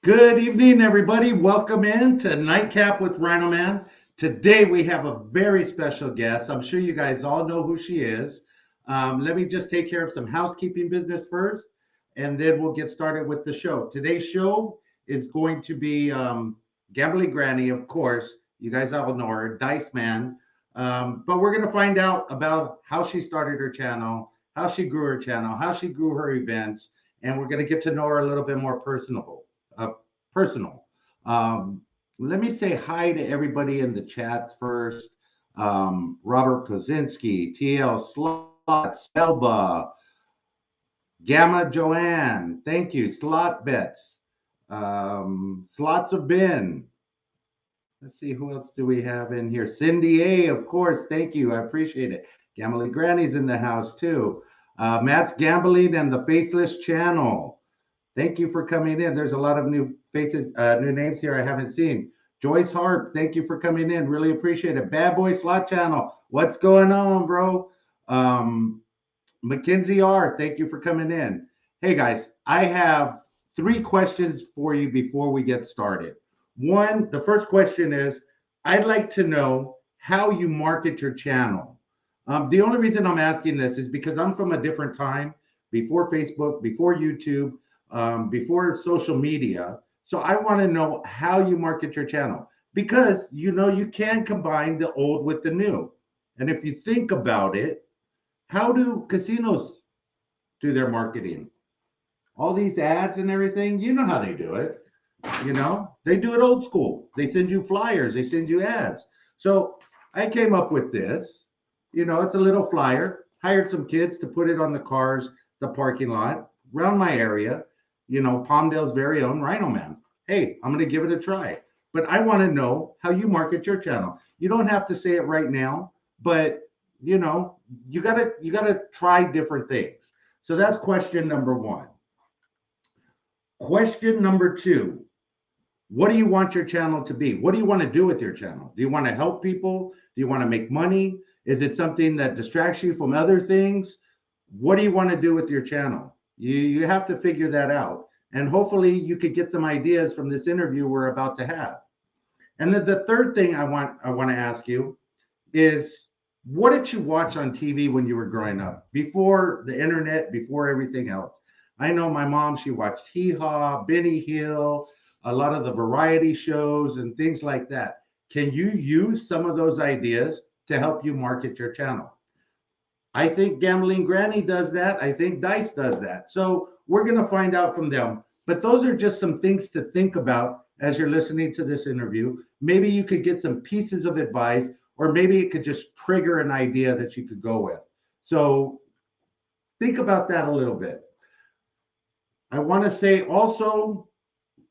Good evening, everybody. Welcome in to Nightcap with Rhino Man. Today we have a very special guest. I'm sure you guys all know who she is. Let me just take care of some housekeeping business first, and then we'll get started with the show. Today's show is going to be Gambling Granny, of course. You guys all know her, Dice Man. But we're going to find out about how she started her channel, how she grew her channel, how she grew her events, and we're going to get to know her a little bit more personal. Um, Let me say hi to everybody in the chats first. Robert Kozinski, TL Slots, Elba, Gamma Joanne, thank you. Slot Bets, Slots of Ben. Let's see, who else do we have in here? Cindy A, of course, thank you. I appreciate it. Gambling Granny's in the house too. Matt's Gambling and the Faceless Channel. Thank you for coming in. There's a lot of new faces, new names here I haven't seen. Joyce Harp, thank you for coming in. Really appreciate it. Bad Boy Slot Channel, what's going on, bro? Mackenzie R, thank you for coming in. Hey guys, I have three questions for you before we get started. One, the first question is, I'd like to know how you market your channel. The only reason I'm asking this is because I'm from a different time, before Facebook, before YouTube, before social media. So I want to know how you market your channel because you can combine the old with the new. And if you think about it, how do casinos do their marketing? All these ads and everything, you know how they do it. They do it old school. They send you flyers, they send you ads. So I came up with this. It's a little flyer, hired some kids to put it on the cars, the parking lot, around my area, Palmdale's very own Rhino Man. Hey, I'm going to give it a try. But I want to know how you market your channel. You don't have to say it right now, but you gotta try different things. So that's question number one. Question number two, what do you want your channel to be? What do you want to do with your channel? Do you want to help people? Do you want to make money? Is it something that distracts you from other things? What do you want to do with your channel? You have to figure that out. And hopefully you could get some ideas from this interview we're about to have. And then the third thing I want to ask you is, what did you watch on TV when you were growing up? Before the internet, before everything else. I know my mom, she watched Hee Haw, Benny Hill, a lot of the variety shows and things like that. Can you use some of those ideas to help you market your channel? I think Gambling Granny does that. I think Dice does that. So we're going to find out from them. But those are just some things to think about as you're listening to this interview. Maybe you could get some pieces of advice, or maybe it could just trigger an idea that you could go with. So think about that a little bit. I want to say also,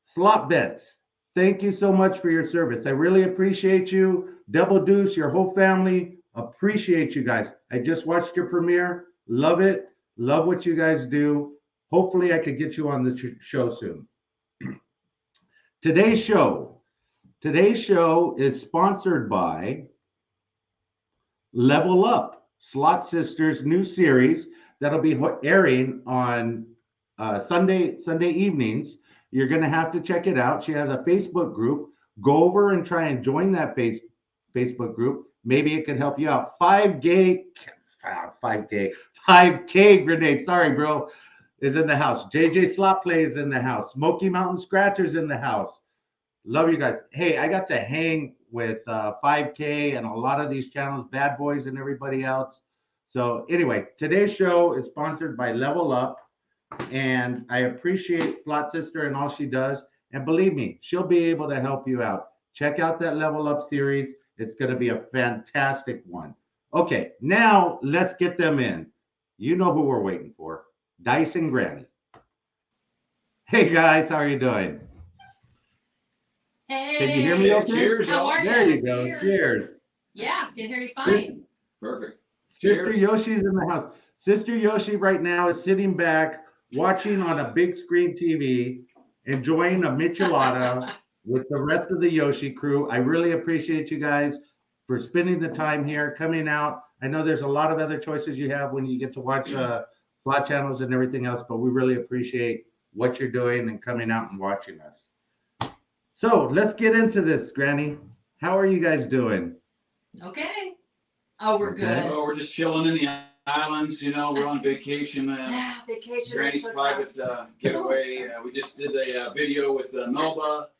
Slot Bets, thank you so much for your service. I really appreciate you. Double Deuce, your whole family, appreciate you guys. I just watched your premiere. Love it. Love what you guys do. Hopefully I could get you on the show soon. Today's show is sponsored by Level Up, Slot Sisters' new series that'll be airing on Sunday evenings. You're going to have to check it out. She has a Facebook group. Go over and try and join that Facebook group. Maybe it can help you out. 5K Grenade. Sorry, bro. Is in the house. JJ Slot Play is in the house. Smoky Mountain Scratchers in the house. Love you guys. Hey, I got to hang with 5K and a lot of these channels, Bad Boys and everybody else. So anyway, today's show is sponsored by Level Up. And I appreciate Slot Sister and all she does. And believe me, she'll be able to help you out. Check out that Level Up series. It's going to be a fantastic one. Okay, now let's get them in. You know who we're waiting for. Dice and Granny. Hey guys, how are you doing? Hey. Can you hear me okay? Cheers. How are There you? you go. Cheers. Yeah, can hear you fine. Perfect. Sister Yoshi's in the house. Sister Yoshi right now is sitting back, watching on a big screen TV, enjoying a michelada with the rest of the Yoshi crew. I really appreciate you guys for spending the time here, coming out. I know there's a lot of other choices you have when you get to watch slot channels and everything else, but we really appreciate what you're doing and coming out and watching us. So let's get into this, Granny. How are you guys doing? Okay. Oh, we're Okay. good. Well, we're just chilling in the islands. We're on vacation. Vacation Granny's is so private tough. getaway. We just did a video with Melba,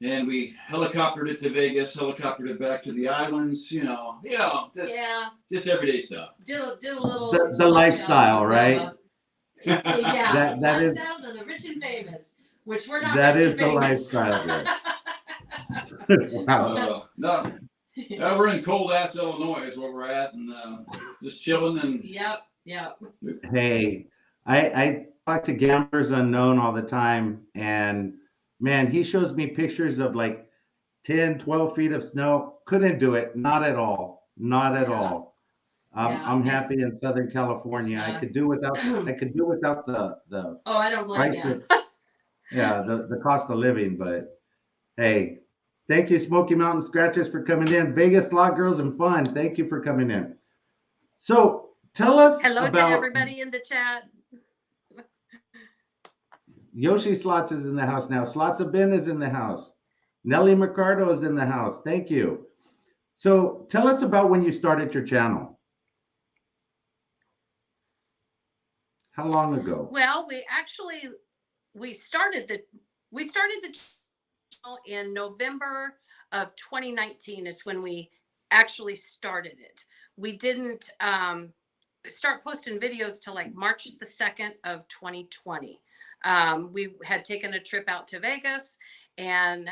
and we helicoptered it to Vegas, helicoptered it back to the islands. This Yeah. just everyday stuff. Did a little The salt lifestyle, challenge with right? Nova. Yeah. That is Lifestyles of the rich and famous, which we're not that rich is and the famous. lifestyle. Wow. No, we're in cold ass Illinois is where we're at, and just chilling and. Yep. Hey, I talk to Gamblers Unknown all the time, and man, he shows me pictures of like 10, 12 feet of snow. Couldn't do it. Not at all. Not at Yeah. all. Yeah. I'm happy in Southern California. I could do without the Oh, I don't blame price you. of, yeah, the cost of living, but hey, thank you, Smoky Mountain Scratchers, for coming in. Vegas Slot Girls and Fun, thank you for coming in. So tell us Hello about to everybody in the chat. Yoshi Slots is in the house now. Slots of Ben is in the house. Nelly Mercado is in the house. Thank you. So tell us about when you started your channel. How long ago? Well, we started the channel in November of 2019 is when we actually started it. We didn't start posting videos till like March the 2nd of 2020. We had taken a trip out to Vegas, and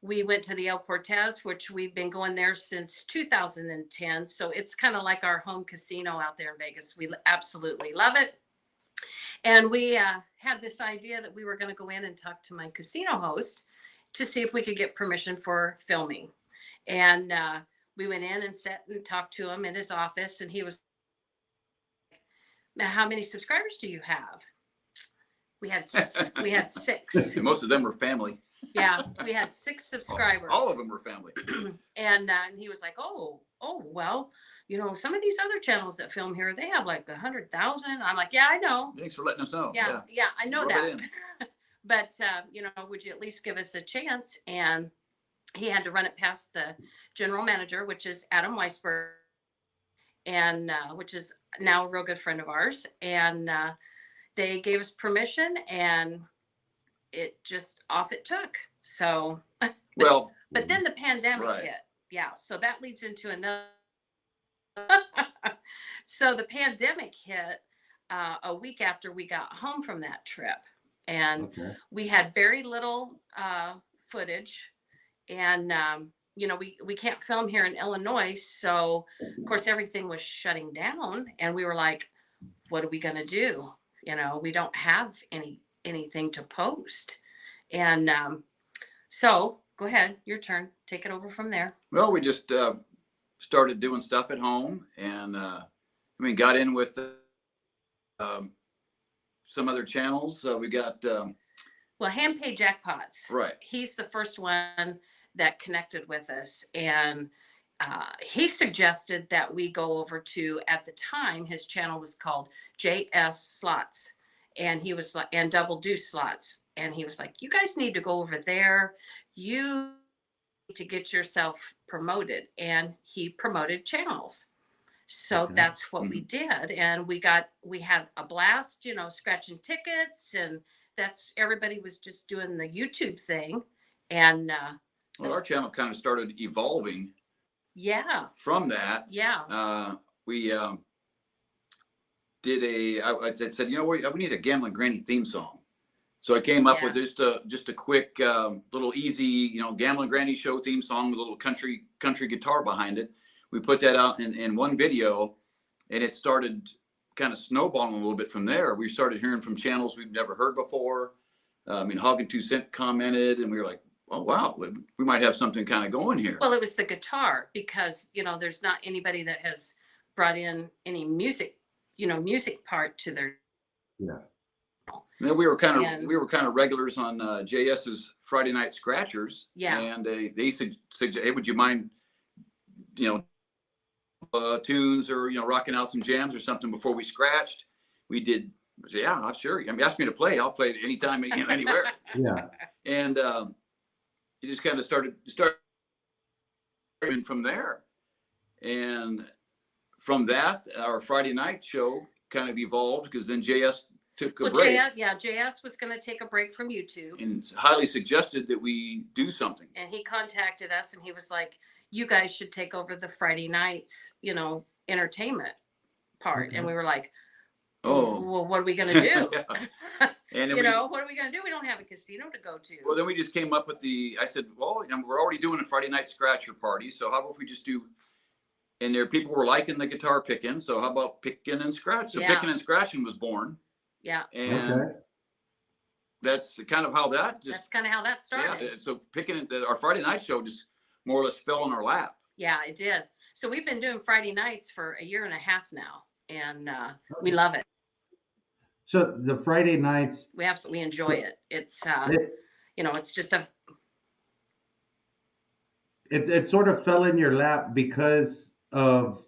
we went to the El Cortez, which we've been going there since 2010. So it's kind of like our home casino out there in Vegas. We absolutely love it. And we had this idea that we were going to go in and talk to my casino host to see if we could get permission for filming. And we went in and sat and talked to him in his office. And he was, how many subscribers do you have? We had 6. Most of them were family. Yeah, we had 6 subscribers. All of them were family. And he was like, oh, well, some of these other channels that film here, they have like 100,000. I'm like, yeah, I know. Thanks for letting us know. Yeah, I know Rub it that. But, would you at least give us a chance? And he had to run it past the general manager, which is Adam Weisberg, and which is now a real good friend of ours. And they gave us permission, and it just off it took. So, well, but then the pandemic right. hit. Yeah. So that leads into another. So the pandemic hit a week after we got home from that trip, and we had very little footage, and we can't film here in Illinois. So of course everything was shutting down, and we were like, what are we going to do? We don't have anything to post. And so go ahead, your turn, take it over from there. Well, we just started doing stuff at home, and got in with some other channels. We got Handpay Jackpots, right. He's the first one that connected with us, and he suggested that we go over to, at the time his channel was called JS Slots, and he was like, and Double Deuce Slots. And he was like, you guys need to go over there. You need to get yourself promoted. And he promoted channels. So that's what we did. And we had a blast, scratching tickets. And everybody was just doing the YouTube thing. And our channel kind of started evolving. Yeah. From that. Yeah. We did I said, we need a Gambling Granny theme song. So I came up with just a quick, little easy, Gambling Granny show theme song with a little country guitar behind it. We put that out in one video, and it started kind of snowballing a little bit from there. We started hearing from channels we've never heard before. Hog and 2 Cent commented, and we were like, oh, wow, we might have something kind of going here. Well, it was the guitar, because, there's not anybody that has brought in any music part to their. Yeah. We were kind of regulars on JS's Friday Night Scratchers. Yeah. And they suggest, hey, would you mind, tunes or rocking out some jams or something before we scratched? We did I said, yeah, I'm sure. I mean, ask me to play. I'll play it anytime, anywhere. Yeah. And it just kind of started from there. And from that, our Friday night show kind of evolved because then JS took a break. JS was going to take a break from YouTube. And highly suggested that we do something. And he contacted us and he was like, you guys should take over the Friday nights, entertainment part. And we were like, oh, well, what are we going to do? And what are we going to do? We don't have a casino to go to. Well, then we just came up with I said, well, we're already doing a Friday night scratcher party. So how about we just do, and there people were liking the guitar picking. So how about picking and scratch? So picking and scratching was born. Yeah. And that's kind of how that's kind of how that started. Yeah. So our Friday night show just more or less fell in our lap. Yeah, it did. So we've been doing Friday nights for a year and a half now, and we love it. So the Friday nights, we enjoy it. It's it's just it sort of fell in your lap because of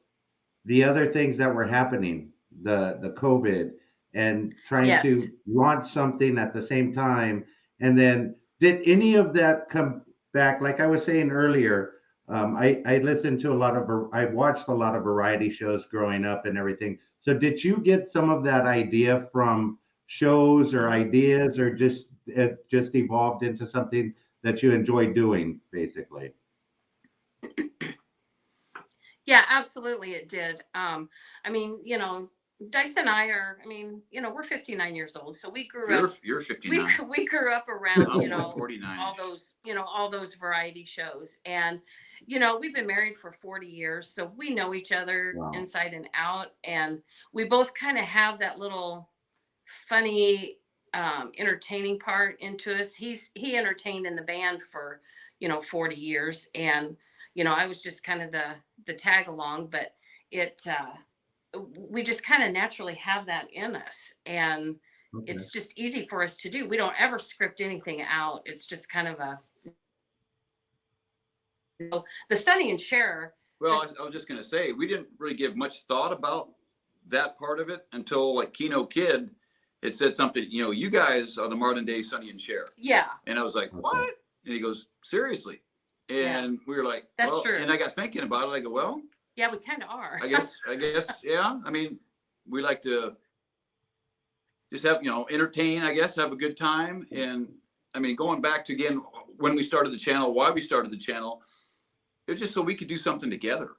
the other things that were happening, the COVID and trying to launch something at the same time. And then did any of that come back? Like I was saying earlier, I listened to I watched a lot of variety shows growing up and everything. So did you get some of that idea from shows or ideas, or it just evolved into something that you enjoy doing, basically? Yeah, absolutely it did. Dice and I are, we're 59 years old, so we grew up. You're 59. We grew up around, 49. all those variety shows, and we've been married for 40 years, so we know each other inside and out, and we both kind of have that little funny, entertaining part into us. He entertained in the band for 40 years, and I was just kind of the tag along, but we just kind of naturally have that in us, and it's just easy for us to do. We don't ever script anything out. It's just kind of the Sonny and Cher. Well, I was just going to say, we didn't really give much thought about that part of it until like Keno Kid, it said something, you guys are the modern day Sonny and Cher. Yeah. And I was like, what? And he goes, seriously? And we were like, that's true. And I got thinking about it. I go, well, yeah, we kind of are. I guess, yeah. I mean, we like to just have, entertain, I guess, have a good time. And I mean, going back to, again, when we started the channel, why we started the channel, it was just so we could do something together.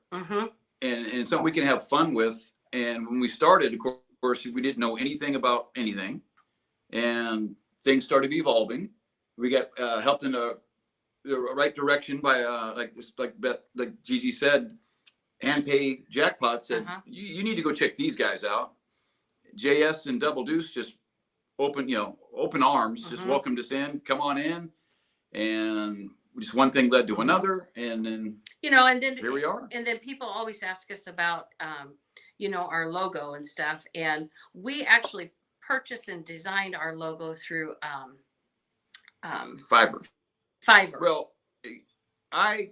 And something we can have fun with. And when we started, of course, we didn't know anything about anything. And things started evolving. We got helped in the right direction by, like Gigi said, Handpay Jackpot said, you need to go check these guys out. JS and Double Deuce just open arms, just welcomed us in, come on in. And just one thing led to another. And then, and then here we are. And then people always ask us about, our logo and stuff. And we actually purchased and designed our logo through Fiverr. Well, I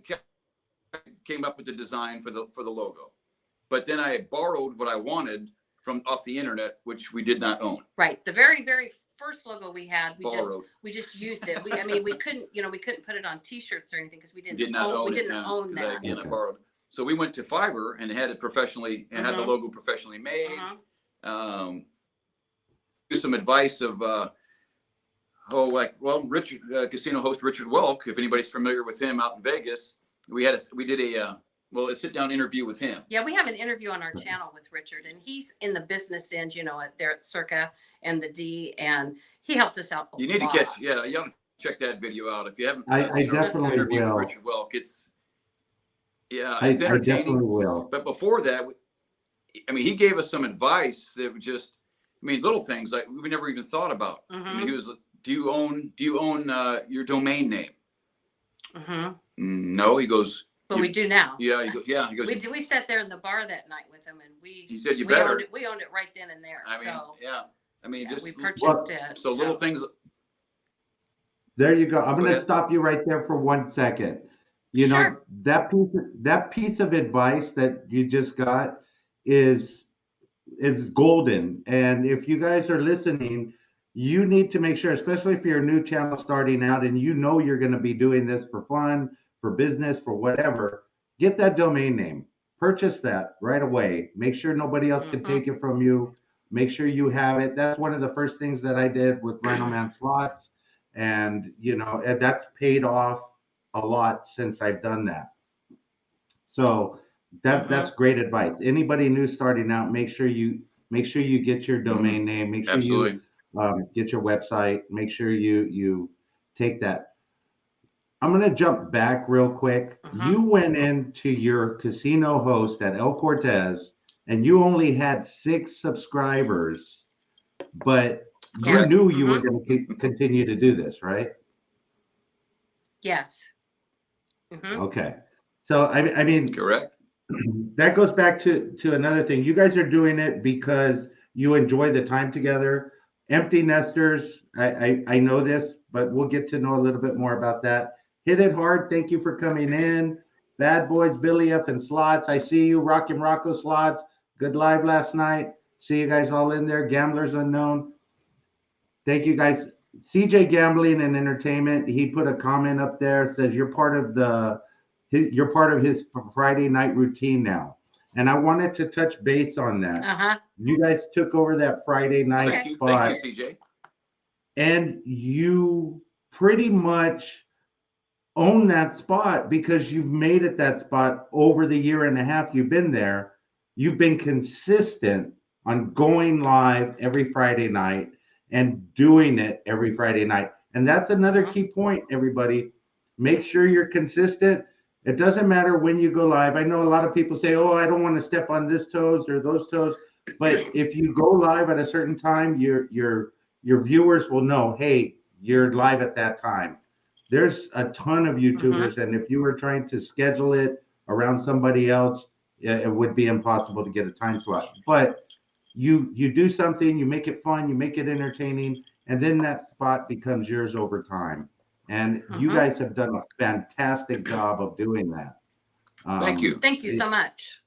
came up with the design for the logo, but then I borrowed what I wanted from off the internet, which we did not own. Right. The very, very first logo we had, we just used it. We couldn't put it on T-shirts or anything because we didn't own that. Again, I borrowed. So we went to Fiverr and had it professionally and had the logo professionally made. Give some advice of Richard, casino host Richard Welk, if anybody's familiar with him out in Vegas, we did a sit down interview with him. Yeah, we have an interview on our channel with Richard, and he's in the business end, there at Circa and the D, and he helped us out. You need to catch, you ought to check that video out if you haven't. I definitely interview will. With Richard Welk. It's entertaining. I definitely will. But before that, he gave us some advice that was just, little things like we never even thought about. He was, do you own your domain name? No, he goes. But we do now. Yeah, he goes. We sat there in the bar that night with him, and he said you better. We owned it right then and there. We purchased it. So little things. There you go. I'm going to stop you right there for 1 second. Sure. That piece of advice that you just got is is golden. And if you guys are listening, you need to make sure, especially if you're a new channel starting out and you know you're going to be doing this for fun, for business, for whatever, get that domain name. Purchase that right away. Make sure nobody else can take it from you. Make sure you have it. That's one of the first things that I did with RhinoManSlots. And, you know, and that's paid off a lot since I've done that. So that's great advice. Anybody new starting out, make sure you get your domain name. Make sure Absolutely. you get your website. Make sure you take that. I'm going to jump back real quick. You went into your casino host at El Cortez and you only had 6 subscribers, but you knew you were going to continue to do this, right? Yes. Okay. So, I mean, Correct. That goes back to another thing. You guys are doing it because you enjoy the time together. Empty nesters, I know this, but we'll get to know a little bit more about that. Hit it hard. Thank you for coming in. Bad Boys, Billy F and Slots. I see you. Rockin' Rocco Slots. Good live last night. See you guys all in there. Gamblers Unknown. Thank you guys. CJ Gambling and Entertainment. He put a comment up there. Says you're part of his Friday night routine now. And I wanted to touch base on that. You guys took over that Friday night spot. Thank you, CJ. And you pretty much own that spot because you've made it that spot over the year and a half you've been there. You've been consistent on going live every Friday night and doing it every Friday night. And that's another key point, everybody. Make sure you're consistent. It doesn't matter when you go live. I know a lot of people say, oh, I don't want to step on this toes or those toes. But if you go live at a certain time, your viewers will know, hey, you're live at that time. There's a ton of YouTubers, and if you were trying to schedule it around somebody else, it would be impossible to get a time slot. But you do something, you make it fun, you make it entertaining, and then that spot becomes yours over time. And you guys have done a fantastic job of doing that. Thank you. Thank you so much.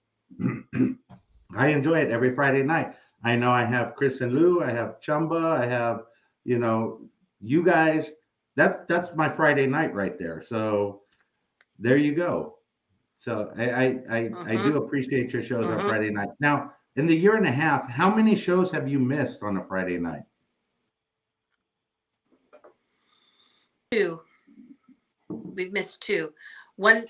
I enjoy it every Friday night. I know I have Chris and Lou, I have Chumba, I have, you know, you guys. That's my Friday night right there. So there you go. So I do appreciate your shows on Friday night. Now, in the year and a half, how many shows have you missed on a Friday night? 2. We've missed 2. One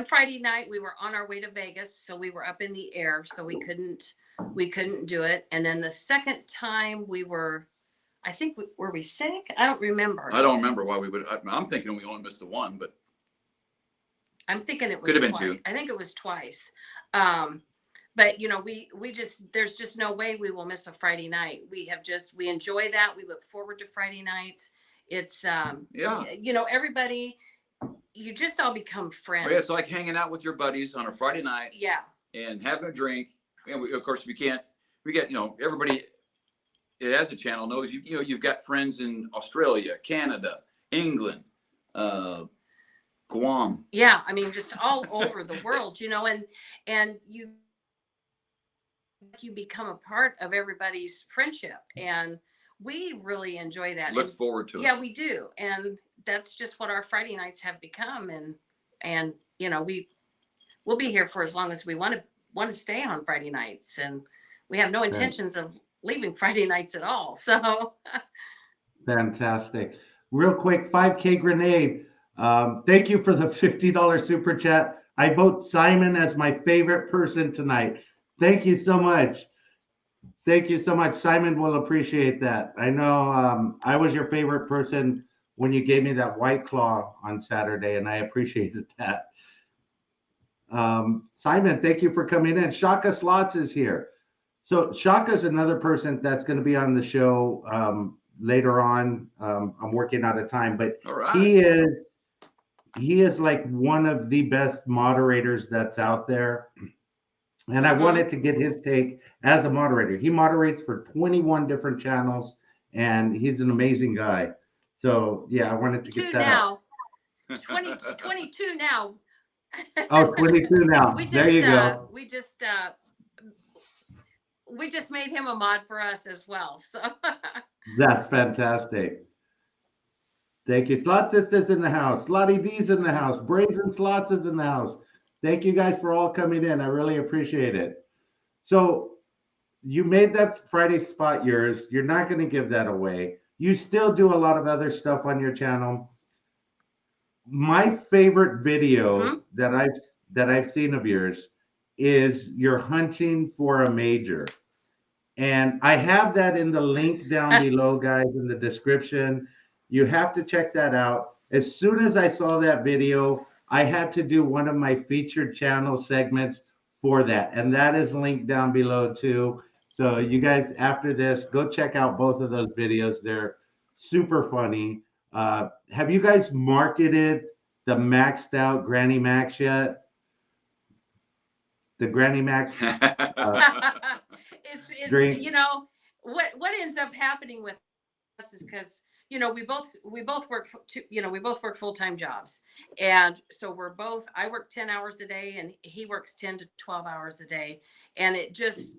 Friday night we were on our way to Vegas, so we were up in the air, so we couldn't do it. And then the second time we were, I think were we sick? I don't remember. I don't remember why we would. I'm thinking we only missed the one, but I'm thinking it was could have twice. been 2. I think it was twice. But you know, we just, there's just no way we will miss a Friday night. We enjoy that. We look forward to Friday nights. It's you know, everybody, you just all become friends. Well, yeah, it's like hanging out with your buddies on a Friday night. Yeah. And having a drink. And of course, we get, you know, everybody that has a channel knows you know, you've got friends in Australia, Canada, England, Guam. Yeah, I mean, just all over the world, you know, and you become a part of everybody's friendship, and we really enjoy that. Look forward to it. Yeah, we do, and that's just what our Friday nights have become, and you know, we'll be here for as long as we want to stay on Friday nights, and we have no intentions of leaving Friday nights at all. So fantastic. Real quick, 5K Grenade. Thank you for the $50 super chat. I vote Simon as my favorite person tonight. Thank you so much. Thank you so much. Simon will appreciate that. I know I was your favorite person when you gave me that White Claw on Saturday, and I appreciated that. Simon, thank you for coming in. Shaka Slots is here. So Shaka is another person that's going to be on the show later on. I'm working out of time, but he is like one of the best moderators that's out there. And I wanted to get his take as a moderator. He moderates for 21 different channels, and he's an amazing guy. So yeah, I wanted to get that now. 22 now. Oh, 22 now. There you go. we just made him a mod for us as well. So That's fantastic. Thank you. Slot Sisters in the house. Slotty D's in the house. Brazen Slots is in the house. Thank you guys for all coming in. I really appreciate it. So you made that Friday spot yours. You're not going to give that away. You still do a lot of other stuff on your channel. My favorite video that I've seen of yours is you're hunting for a major. And I have that in the link down below, guys, in the description. You have to check that out. As soon as I saw that video, I had to do one of my featured channel segments for that. And that is linked down below too. So you guys, after this, go check out both of those videos. They're super funny. Have you guys marketed the maxed out Granny Max yet? The Granny Max it's drink? you know what ends up happening with us is because we both work we both work full-time jobs, and so I work 10 hours a day and he works 10 to 12 hours a day, and it just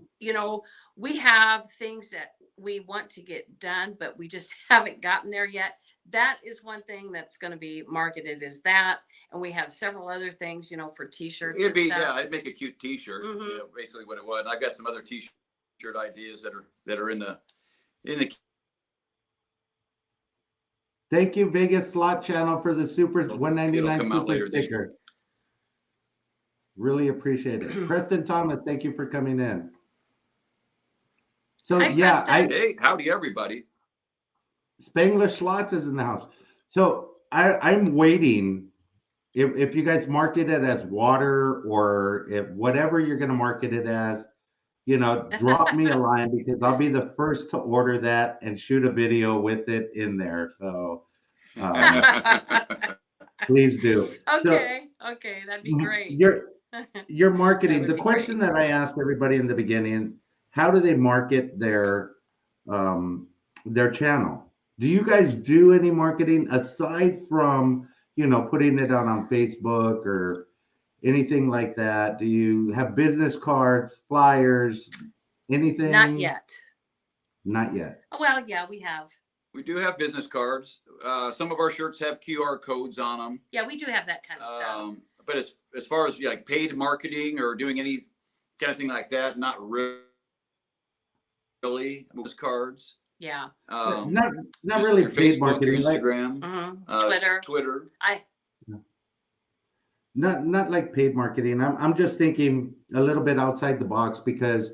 we have things that we want to get done but we just haven't gotten there yet. That is one thing that's going to be marketed, is that, and we have several other things for t-shirts. It'd be and stuff. yeah, I'd make a cute t-shirt. Basically what it was. And I've got some other t-shirt ideas that are in the Thank you, Vegas Slot Channel, for the super it'll 199 come out super later this sticker. Really appreciate it. Preston Thomas, thank you for coming in. So Hi, yeah, Preston. Hey, howdy everybody. Spangler Slots is in the house. So I'm waiting. If you guys market it as water, or if whatever you're going to market it as, drop me a line, because I'll be the first to order that and shoot a video with it in there. So please do. Okay, that'd be great. Your marketing. The be question great. that I asked everybody in the beginning: how do they market their channel? Do you guys do any marketing aside from putting it out on Facebook or anything like that? Do you have business cards, flyers, anything? Not yet. Not yet. Oh, well, yeah, we have. We do have business cards. Some of our shirts have QR codes on them. Yeah, we do have that kind of stuff. But as far as like paid marketing or doing any kind of thing like that, not really. Business cards. Yeah. Not Just really your paid Facebook, marketing. your Instagram, Twitter. Not like paid marketing. I'm just thinking a little bit outside the box, because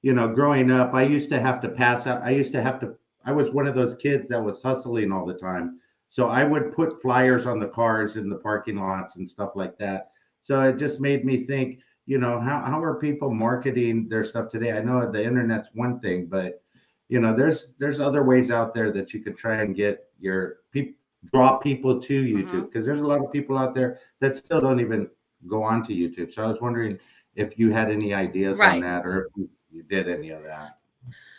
growing up, I used to have to pass out. I was one of those kids that was hustling all the time. So I would put flyers on the cars in the parking lots and stuff like that. So it just made me think, how are people marketing their stuff today? I know the internet's one thing, but there's other ways out there that you could try and get draw people to YouTube, because there's a lot of people out there that still don't even go on to YouTube. So I was wondering if you had any ideas on that, or if you did any of that.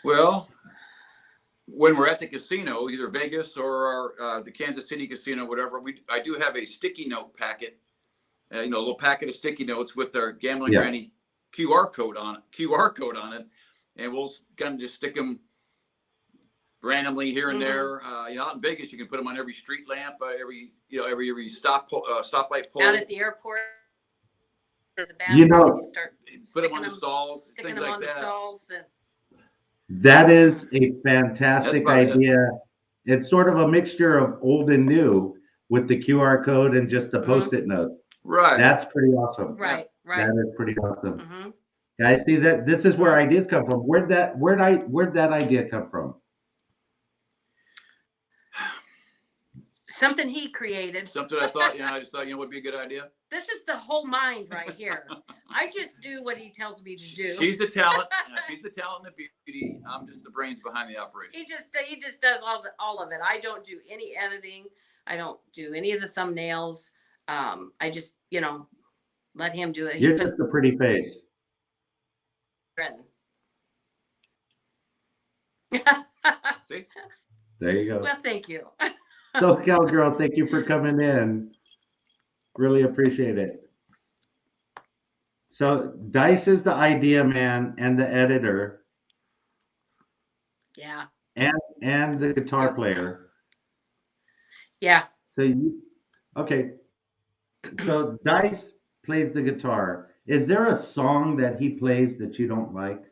Well, when we're at the casino, either Vegas or the Kansas City casino, whatever, I do have a sticky note packet, a little packet of sticky notes with our Gambling Granny QR code on it, and we'll kind of just stick them randomly here and there. Out in Vegas, you can put them on every street lamp, every stoplight pole. Out at the airport, or the bathroom, you start put them on the stalls, sticking things them like on the that. stalls. That is a fantastic idea. It's sort of a mixture of old and new with the QR code and just the Post-it note. Right. That's pretty awesome. Right. That is pretty awesome. Guys, see that this is where ideas come from. Where'd that idea come from? Something he created. Something I thought, I just thought, would be a good idea. This is the whole mind right here. I just do what he tells me to do. She's the talent. She's the talent and the beauty. I'm just the brains behind the operation. He just does all of it. I don't do any editing. I don't do any of the thumbnails. I just let him do it. You're just a pretty face. See? There you go. Well, thank you. So, Cowgirl, thank you for coming in. Really appreciate it. So, Dice is the idea man and the editor. Yeah. and the guitar player. Yeah. So okay. So Dice plays the guitar. Is there a song that he plays that you don't like?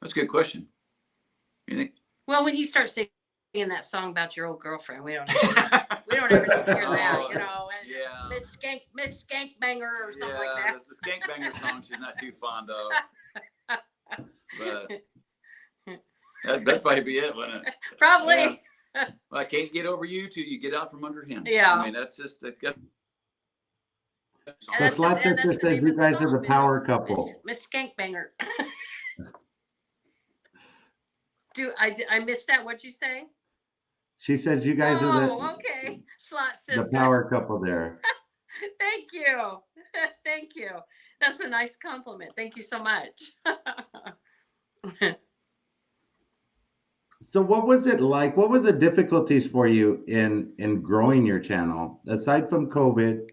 That's a good question. You think? Well, when you start singing that song about your old girlfriend, we don't ever need to hear that, you know. Yeah. Miss Skank Banger or something like that. The Skank Banger song she's not too fond of. But that'd probably be it, wouldn't it? Probably. Yeah. Well, I can't get over you till you get out from under him. Yeah. I mean, that's just a good song. So Slot Sister says you guys are the power couple. Miss Skank Banger. I missed that? What'd you say? She says you guys are okay. Slot Sister. the power couple there. Thank you. Thank you. That's a nice compliment. Thank you so much. So what was it like? What were the difficulties for you in growing your channel aside from COVID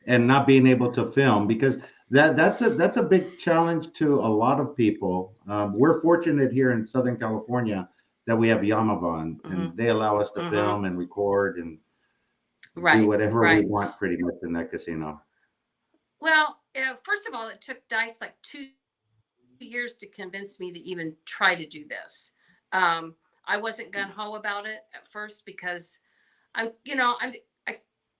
and not being able to film? Because that's a big challenge to a lot of people. We're fortunate here in Southern California that we have Yamavan, and they allow us to film and record and do whatever we want pretty much in that casino. Well, first of all, it took Dice like 2 years to convince me to even try to do this. I wasn't gung-ho about it at first because I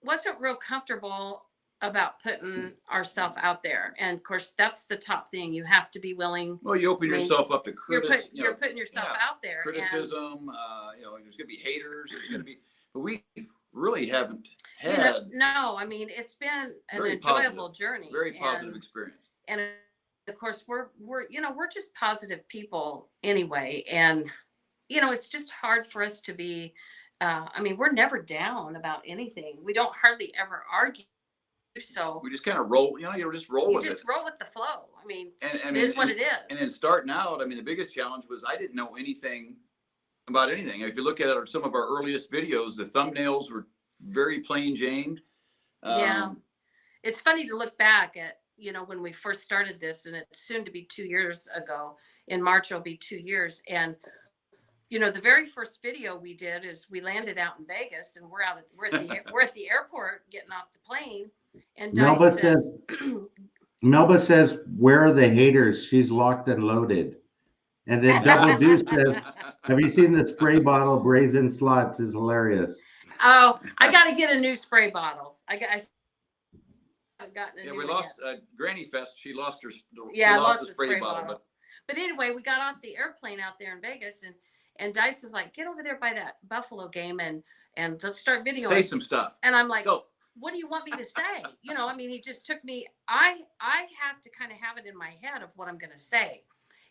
wasn't real comfortable about putting ourselves out there. And of course, that's the top thing. You have to be willing. Well, you open yourself up to criticism. You're putting yourself out there. Criticism. There's going to be haters. There's going to be, but we really haven't had. No, I mean, it's been an enjoyable journey. Very positive experience. And of course, we're just positive people anyway. And, it's just hard for us to be, we're never down about anything. We don't hardly ever argue. So we just kind of roll, just roll with it. Just roll with the flow. I mean, it is what it is. And then starting out, the biggest challenge was I didn't know anything about anything. If you look at some of our earliest videos, the thumbnails were very plain Jane. Yeah. It's funny to look back at, when we first started this, and it's soon to be 2 years ago. In March, it'll be 2 years. And, the very first video we did is we landed out in Vegas, and we're at the airport getting off the plane. And Melba says, where are the haters? She's locked and loaded. And then Double Deuce says, have you seen the spray bottle brazen slots is hilarious. Oh, I got to get a new spray bottle. I haven't gotten a new we lost Granny Fest. She lost her. Yeah, lost the spray bottle. But anyway, we got off the airplane out there in Vegas, and Dice is like, get over there by that Buffalo game and let's start videoing. Say some stuff. And I'm like, go. What do you want me to say? He just took me. I have to kind of have it in my head of what I'm going to say.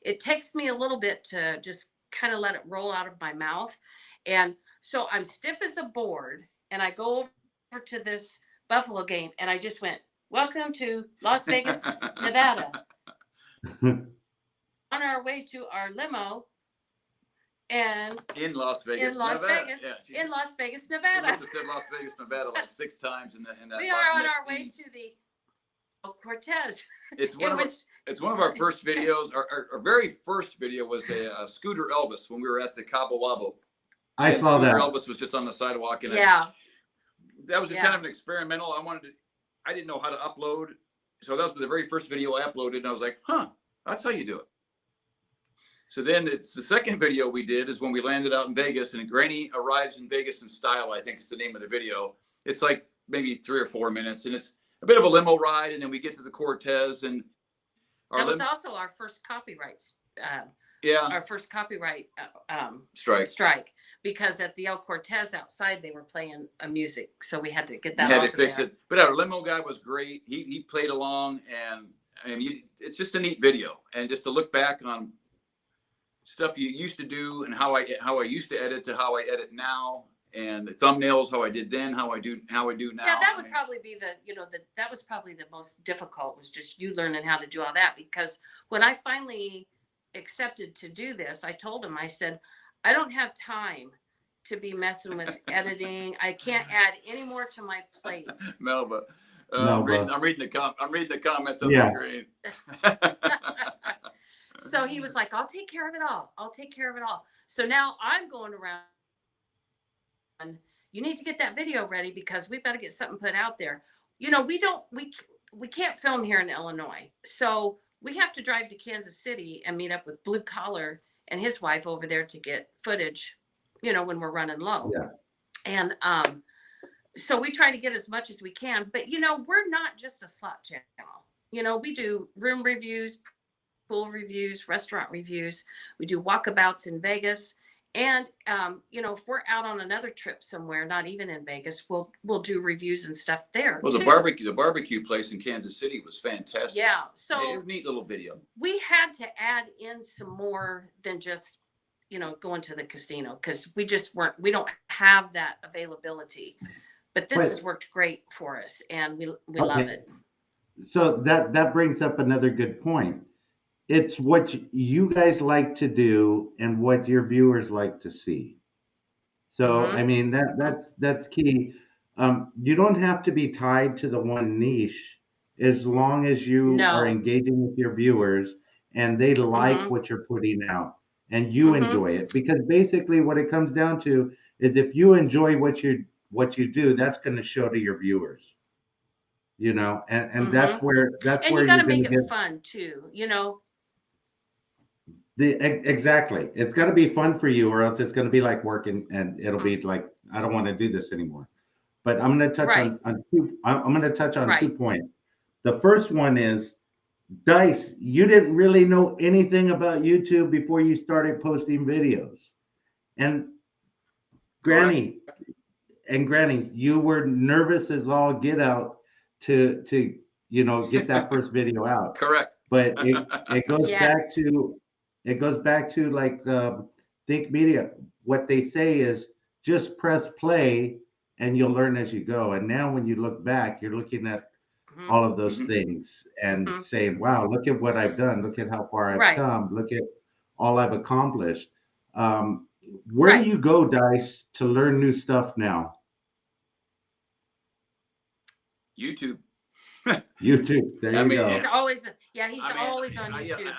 It takes me a little bit to just kind of let it roll out of my mouth. And so I'm stiff as a board, and I go over to this Buffalo game, and I just went, welcome to Las Vegas, Nevada. On our way to our limo. And in Las Vegas, Nevada. Yeah, in Las Vegas, Nevada. She must have said Las Vegas, Nevada like 6 times in that. We are on our way to the Cortez. It's one of our first videos. Our very first video was a Scooter Elvis when we were at the Cabo Wabo. I saw that. Elvis was just on the sidewalk, and that was just kind of an experimental. I didn't know how to upload, so that was the very first video I uploaded, and I was like, that's how you do it. So then it's the second video we did is when we landed out in Vegas, and Granny arrives in Vegas in style, I think is the name of the video. It's like maybe 3 or 4 minutes, and it's a bit of a limo ride, and then we get to the Cortez, and that was also our first copyright. Our first copyright strike, because at the El Cortez outside they were playing music, so we had to get that. We had to fix it. But our limo guy was great. He played along, and it's just a neat video, and just to look back on stuff you used to do and how I used to edit to how I edit now, and the thumbnails, how I did then, how I do now. Yeah, that would probably be that was probably the most difficult, was just you learning how to do all that. Because when I finally accepted to do this, I told him, I said, I don't have time to be messing with editing. I can't add any more to my plate. Melba, No, I'm reading the comments on Yeah. the screen. So he was like, I'll take care of it all. I'll take care of it all. So now I'm going around. You need to get that video ready because we've got to get something put out there. You know, we can't film here in Illinois. So we have to drive to Kansas City and meet up with Blue Collar and his wife over there to get footage, you know, when we're running low. Yeah. And so we try to get as much as we can, but you know, we're not just a slot channel. You know, we do room reviews, pool reviews, restaurant reviews. We do walkabouts in Vegas. And you know, if we're out on another trip somewhere, not even in Vegas, we'll do reviews and stuff there. Well, too. the barbecue place in Kansas City was fantastic. Yeah. So a neat little video. we had to add in some more than just, you know, going to the casino because we don't have that availability. But this has worked great for us and we love it. So that brings up another good point. It's what you guys like to do and what your viewers like to see. So I mean that's key. You don't have to be tied to the one niche as long as you are engaging with your viewers and they like what you're putting out and you enjoy it. Because basically what it comes down to is if you enjoy what you do, that's going to show to your viewers. You know, and that's where you got to you're make gonna it fun too, you know. Exactly. It's got to be fun for you, or else it's going to be like working, and it'll be like I don't want to do this anymore. But I'm going to touch on two. I'm going to touch on 2 points. The first one is, Dice, you didn't really know anything about YouTube before you started posting videos, and Granny, you were nervous as all get out to you know get that first video out. Correct. But it goes back to like Think Media. What they say is just press play and you'll learn as you go. And now when you look back, you're looking at all of those things and saying, wow, look at what I've done. Look at how far I've come. Look at all I've accomplished. Where do you go, Dice, to learn new stuff now? YouTube. YouTube. There you go. He's always always on YouTube.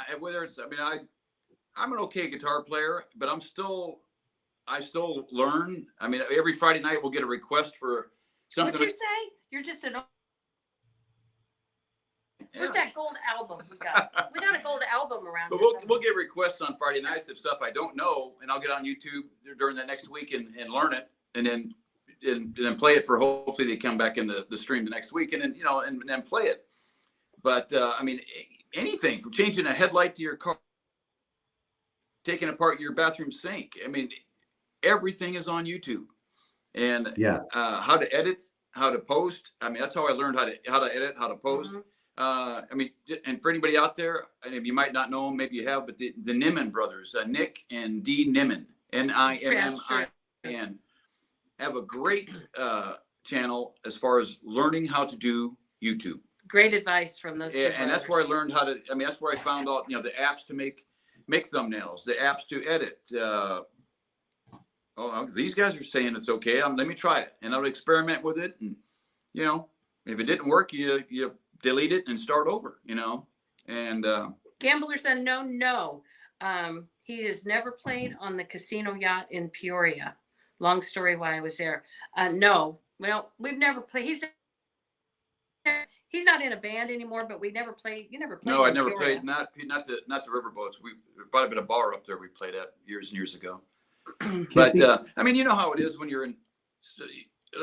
I'm an okay guitar player, but I still learn. I mean, every Friday night we'll get a request for something. What'd you say? You're just an. Where's that gold album we got? We got a gold album around. But we'll get requests on Friday nights of stuff I don't know, and I'll get on YouTube during that next week and learn it, and then play it for hopefully they come back in the stream the next week, and then and then play it. But I mean, anything from changing a headlight to your car, taking apart your bathroom sink. I mean, everything is on YouTube, and how to edit, how to post. I mean, that's how I learned how to edit, how to post. I mean, and for anybody out there, and you might not know them, maybe you have, but the Nimmin brothers, Nick and Dee Nimmin, Nimmin, have a great channel as far as learning how to do YouTube. Great advice from those two brothers. And that's where I learned how to. I mean, that's where I found out, the apps to make thumbnails, the apps to edit. These guys are saying it's okay. Let me try it, and I would experiment with it, and if it didn't work, you delete it and start over. And Gamblers Unknown, no, he has never played on the casino yacht in Peoria. Long story why I was there. No, well, we've never played. He's not in a band anymore, but we never played. You never played. No, I never Peoria. played. Not the riverboats. We bought a bit of bar up there. We played at years and years ago. But I mean, you know how it is when you're in.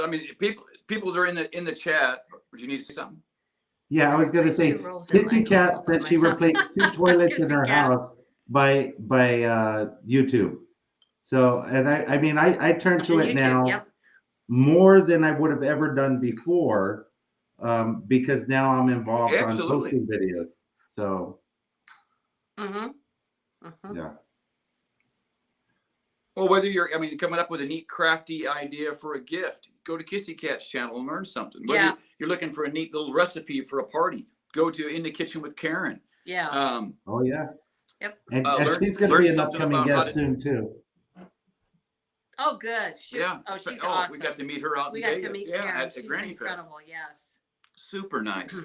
I mean, people that are in the chat. Would you need to say something? Yeah, I was going to say, Kissy Cat said she replaced 2 toilets in her house by YouTube. So, and I mean, I turn to it now more than I would have ever done before, because now I'm involved on posting videos. So, yeah. Well, whether you're, coming up with a neat, crafty idea for a gift, go to Kissy Cat's channel and learn something. Whether you're looking for a neat little recipe for a party, go to In the Kitchen with Karen. Yeah. Oh yeah. Yep. And she's going to be an upcoming guest soon too. Oh, good. Yeah. Oh, she's awesome. We got to meet her out in Vegas. We got to meet Karen. At She's Granny incredible. Fest. Yes. super nice.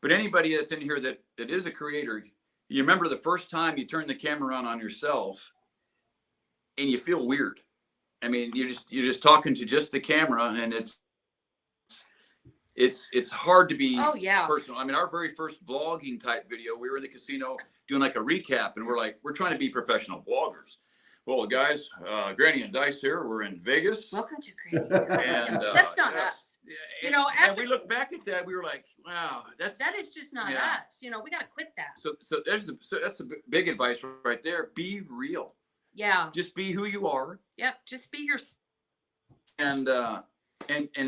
But anybody that's in here that is a creator, you remember the first time you turn the camera on yourself and you feel weird. I mean, you're just talking to just the camera, and it's hard to be personal. I mean, our very first vlogging type video, we were in the casino doing like a recap, and we're trying to be professional vloggers. Well, guys, Granny and Dice here. We're in Vegas. Welcome to Granny. And that's not us. You know, and we look back at that, we were like, wow, that is just not us. You know, we got to quit that. So that's the big advice right there. Be real. Yeah. Just be who you are. Yep. Just be yourself. And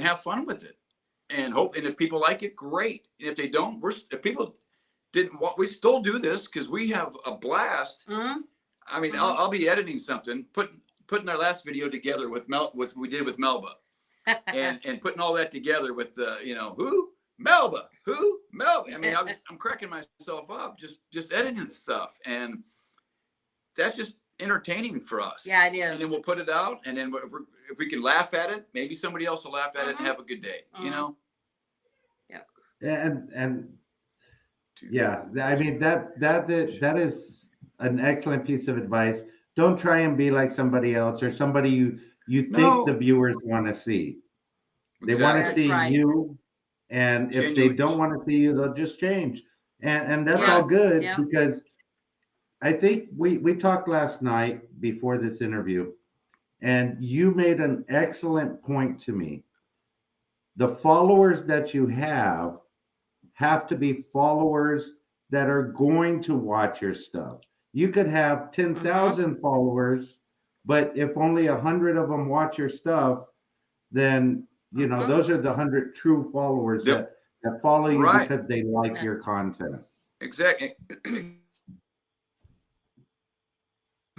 have fun with it. And hope, and if people like it, great. And if they don't, if people didn't want, we still do this because we have a blast. Mm-hmm. I mean, I'll be editing something, putting our last video together with we did with Melba, and putting all that together with Melba. I mean, I'm cracking myself up just editing stuff, and that's just entertaining for us. Yeah, it is. And then we'll put it out, and then if we can laugh at it, maybe somebody else will laugh at it and have a good day. You know. Yeah. And yeah, I mean that is an excellent piece of advice. Don't try and be like somebody else or somebody you think the viewers want to see. They want to see you, and if they don't want to see you, they'll just change. And that's all good because I think we talked last night before this interview, and you made an excellent point to me. The followers that you have to be followers that are going to watch your stuff. You could have 10,000 followers, but if only 100 of them watch your stuff, then those are the 100 true followers that follow you because they like your content. Exactly.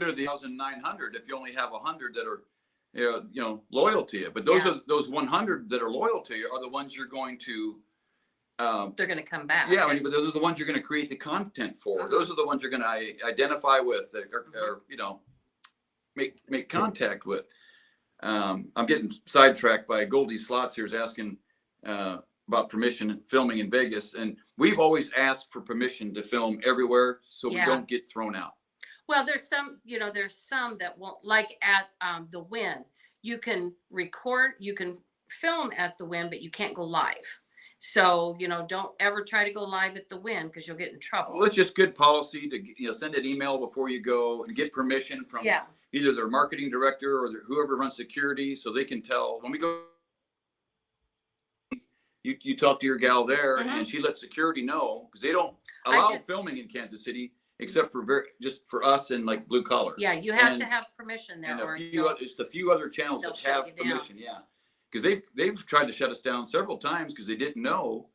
Under the 1,900, if you only have 100 that are loyal to you, but those 100 that are loyal to you are the ones you're going to they're going to come back. Yeah, but those are the ones you're going to create the content for. Those are the ones you're going to identify with, or make contact with. I'm getting sidetracked by Goldie Slots here is asking about permission filming in Vegas, and we've always asked for permission to film everywhere so we don't get thrown out. Well, there's some that won't, like at the Wynn. You can record, you can film at the Wynn, but you can't go live. So, don't ever try to go live at the Wynn because you'll get in trouble. Well, it's just good policy to send an email before you go and get permission from either their marketing director or whoever runs security, so they can tell when we go. You talk to your gal there, and she lets security know because they don't allow filming in Kansas City except for just for us and like blue collar. Yeah, you have to have permission there. And it's a few other channels that have permission. Yeah. Because they've tried to shut us down several times because they didn't know,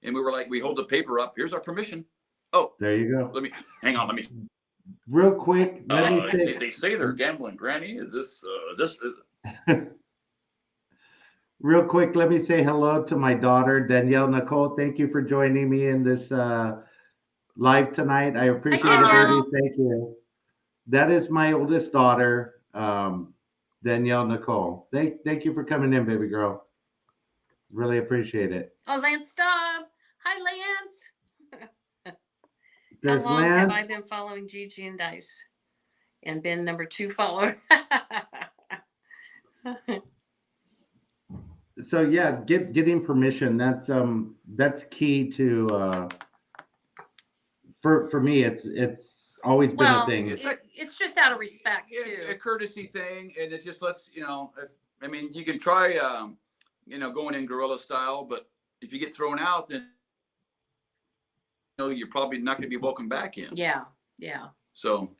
and we were like, we hold the paper up. Here's our permission. Oh, there you go. Let me hang on. Real quick. Let me say. They say they're gambling, Granny. Is this? Real quick. Let me say hello to my daughter Danielle Nicole. Thank you for joining me in this live tonight. I appreciate it, baby. Thank you. That is my oldest daughter. Danielle Nicole. Thank you for coming in, baby girl. Really appreciate it. Oh, Lance Staub. Hi, Lance. There's How long Lance. have I been following Gigi and Dice and been number 2 follower? So yeah, getting permission. That's key to for me. It's always been a thing. It's just out of respect too. A courtesy thing, and it just lets I mean, you can try going in guerrilla style, but if you get thrown out, then you're probably not going to be welcome back in. Yeah. So.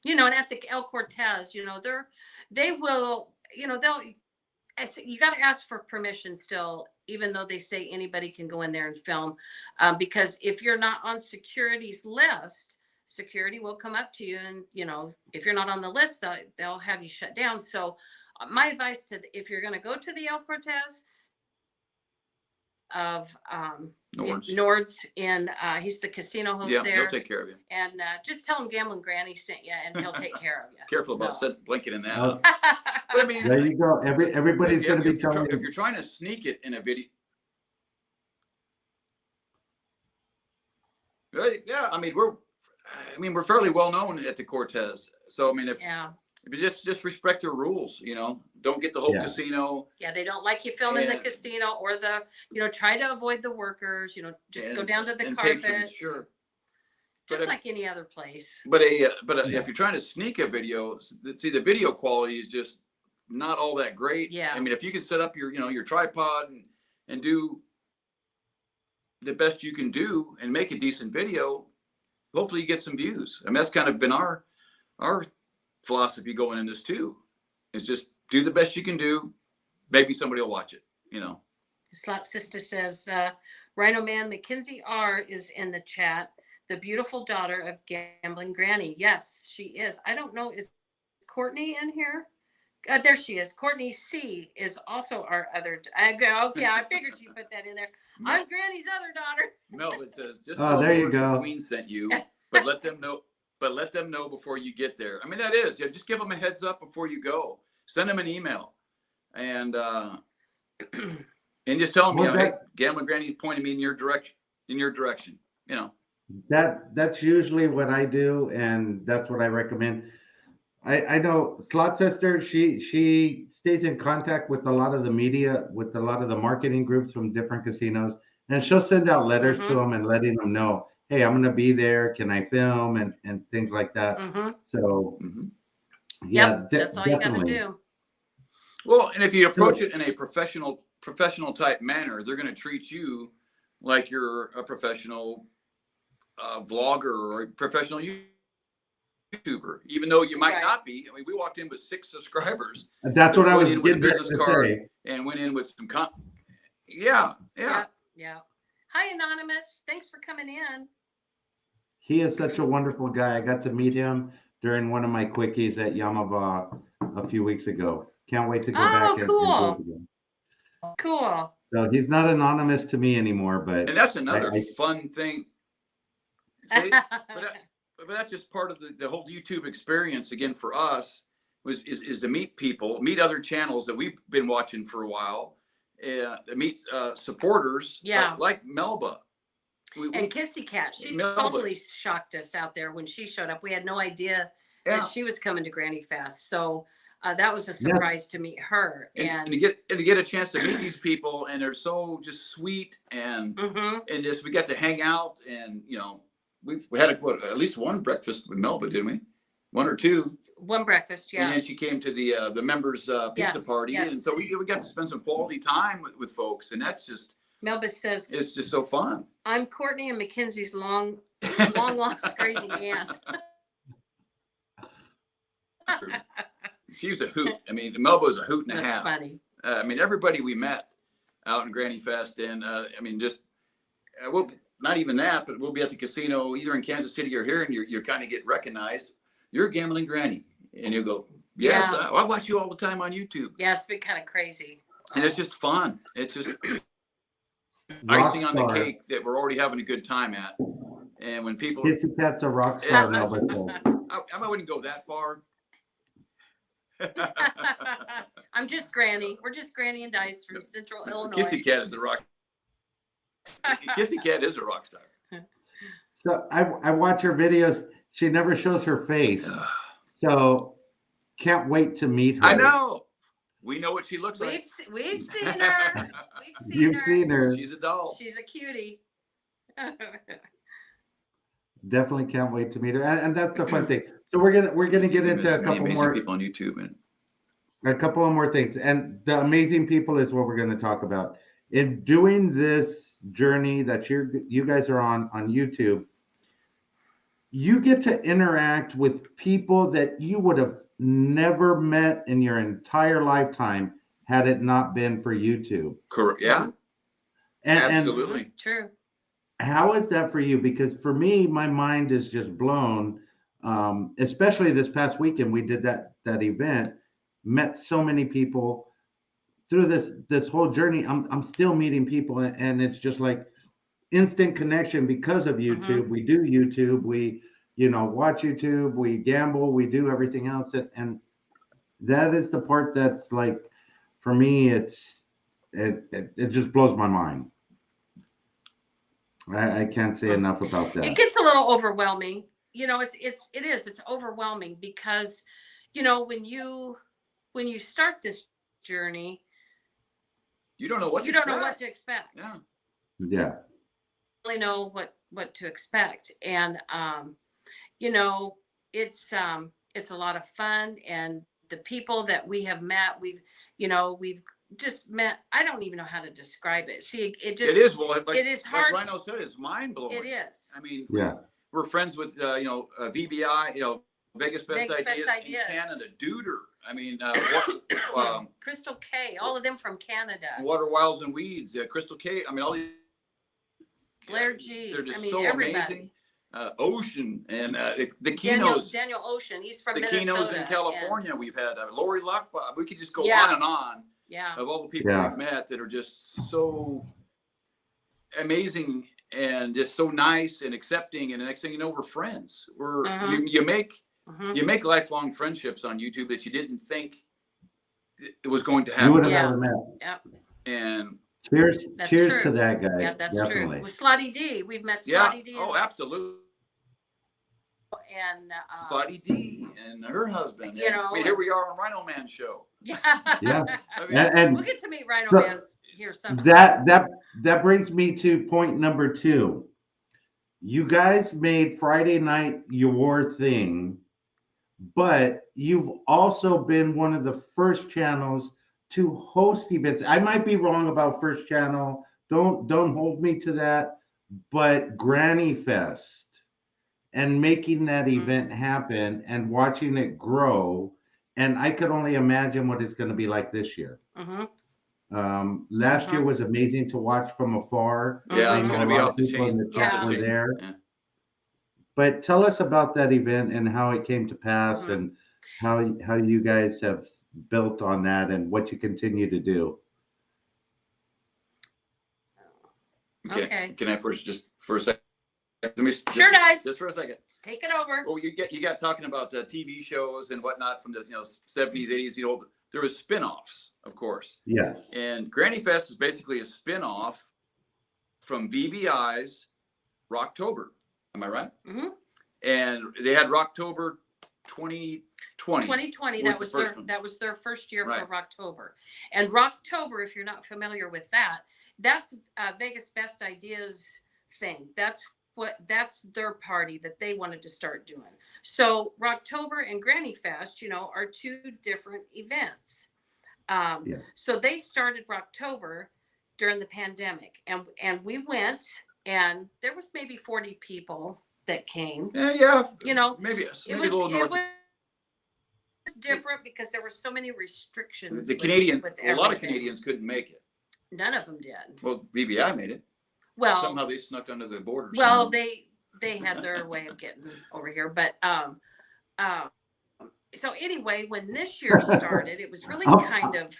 And at the El Cortez, they will, you got to ask for permission still, even though they say anybody can go in there and film, because if you're not on security's list, security will come up to you, and if you're not on the list, they'll have you shut down. So my advice if you're going to go to the El Cortez of Nord's, and he's the casino host there. He'll take care of you. And just tell him Gambling Granny sent you, and he'll take care of you. Careful about blinking in that. But I mean, there you go. Everybody's going to be telling you. If you're trying to sneak it in a video, Right? Yeah, I mean we're fairly well known at the Cortez. So I mean if you just respect their rules, you know, don't get the whole casino. Yeah, they don't like you filming the casino or the, you know, try to avoid the workers, you know, just go down to the carpet. Patrons, sure. Just like any other place. But if you're trying to sneak a video, see the video quality is just not all that great. Yeah. I mean, if you can set up your, you know, your tripod and do the best you can do and make a decent video, hopefully you get some views. I mean, that's kind of been our philosophy going in this too. Is just do the best you can do. Maybe somebody will watch it, you know. Slot Sister says, Rhino Man Mackenzie R is in the chat. The beautiful daughter of Gambling Granny. Yes, she is. I don't know. Is Courtney in here? There she is. Courtney C is also our other. Okay, I figured she put that in there. I'm Granny's other daughter. No, it says just. Oh, there you go. The Queen sent you, but let them know. But let them know before you get there. I mean, that is. Yeah, just give them a heads up before you go. Send them an email, and just tell them, hey, Gambling Granny pointed me in your direction. You know. That's usually what I do, and that's what I recommend. I know Slot Sister, she stays in contact with a lot of the media, with a lot of the marketing groups from different casinos, and she'll send out letters to them and letting them know, hey, I'm going to be there. Can I film and things like that. So yeah, that's all definitely. You got to do. Well, and if you approach it in a professional type manner, they're going to treat you like you're a professional vlogger or a professional YouTuber, even though you might not be. I mean, we walked in with 6 subscribers. That's what I was getting with a business card and went in with some yeah. Hi, Anonymous. Thanks for coming in. He is such a wonderful guy. I got to meet him during one of my quickies at Yamava a few weeks ago. Can't wait to go back and do it again. Cool. So he's not anonymous to me anymore, but and that's another fun thing. See, but that's just part of the whole YouTube experience. Again, for us, is to meet people, meet other channels that we've been watching for a while, meet supporters, like Melba. And Kissy Cat, she totally shocked us out there when she showed up. We had no idea that she was coming to Granny Fest. So that was a surprise to meet her. And to get a chance to meet these people, and they're so just sweet and just we got to hang out, and you know we had at least one breakfast with Melba, didn't we? 1 or 2. One breakfast, yeah. And then she came to the members pizza party, and so we got to spend some quality time with folks, and that's just. Melba says it's just so fun. I'm Courtney and Mackenzie's long lost crazy aunt. She was a hoot. I mean, Melba was a hoot and a half. That's funny. I mean, everybody we met out in Granny Fest, and I mean, just well, not even that, but we'll be at the casino either in Kansas City or here, and you kind of get recognized. You're a Gambling Granny, and you go, yes, I watch you all the time on YouTube. Yeah, it's been kind of crazy, and it's just fun. It's just icing on the cake that we're already having a good time at. And when people Kissy Cat's a rock star. I wouldn't go that far. I'm just Granny. We're just Granny and Dice from Central Illinois. Kissy Cat is a rock. Kissy Cat is a rock star. So I watch her videos. She never shows her face. So can't wait to meet her. I know. We know what she looks like. We've seen her. You've seen her. She's a doll. She's a cutie. Definitely can't wait to meet her, and that's the fun thing. So we're gonna get into a couple more people on YouTube, and a couple of more things. And the amazing people is what we're going to talk about in doing this journey that you guys are on YouTube. You get to interact with people that you would have never met in your entire lifetime had it not been for YouTube. Correct. Yeah. Absolutely. True. How is that for you? Because for me, my mind is just blown. Especially this past weekend, we did that event, met so many people through this whole journey. I'm still meeting people, and it's just like instant connection because of YouTube. We do YouTube. We watch YouTube. We gamble. We do everything else, and that is the part that's like, for me, it just blows my mind. I can't say enough about It that. gets a little overwhelming. You know, it's overwhelming because, you know, when you start this journey, You don't know what you to don't know what expect. to expect. Yeah. Yeah. Really know what to expect, and you know, it's a lot of fun, and the people that we have met, we've just met. I don't even know how to describe it. See, It is, well, it is hard. Like Rhino said, it's mind blowing. It is. I mean, Yeah. we're friends with VBI, Vegas Best Ideas in Ideas. Canada, Duder. I mean, Crystal K, all of them from Canada. Water Wilds and Weeds, Crystal K. I mean, all these. Blair G. They're just I mean, so everybody. amazing. Ocean and the Kinos. Daniel Ocean. He's from the Minnesota. Kinos in California. We've had Lori Lockbob. We could just go Yeah. on and on. Yeah. Of all the people Yeah. we've met that are just so amazing and just so nice and accepting. And the next thing you know, we're friends. You make lifelong friendships on YouTube that you didn't think it was going to happen. You would have Yeah. never met. Yep. And Cheers. That's Cheers true. to that, guys. Yeah, that's Definitely. true. With Slotty D, we've met yeah, Slotty D. oh, absolutely. And Slotty D and her husband. You know, I mean, here we are on Rhino Man show. yeah. Yeah. I mean, And We'll get to meet Rhino So- Man here sometime. that brings me to point number 2. You guys made Friday night your thing, but you've also been one of the first channels to host events. I might be wrong about first channel. Don't hold me to that. But Granny Fest and making that event happen and watching it grow, and I could only imagine what it's going to be like this year. Last year was amazing to watch from afar. Yeah, I it's know going to a be lot off of the people in chain. the chat were there. Yeah. But tell us about that event and how it came to pass and how you guys have built on that and what you continue to do. Okay. Can I just for a second? Sure, guys. Just for a second. Just take it over. Well, you got talking about TV shows and whatnot from the 70s, 80s. There was spin-offs, of course. Yes. And Granny Fest is basically a spin-off from VBI's Rocktober. Am I right? Mm-hmm. And they had Rocktober 2020. 2020, that was their first year Right. for Rocktober. And Rocktober, if you're not familiar with that, that's Vegas Best Ideas thing. That's their party that they wanted to start doing. So Rocktober and Granny Fest, are 2 different events. So they started Rocktober during the pandemic, and we went, and there was maybe 40 people that came. Yeah. Maybe It a was little north. Different because there were so many restrictions. The Canadian, with a lot of everything. Canadians couldn't make it. None of them did. Well, VBI made it. Well, Somehow they snuck under the border. well, they had their way of getting over here, but so anyway, when this year started, it was really kind of.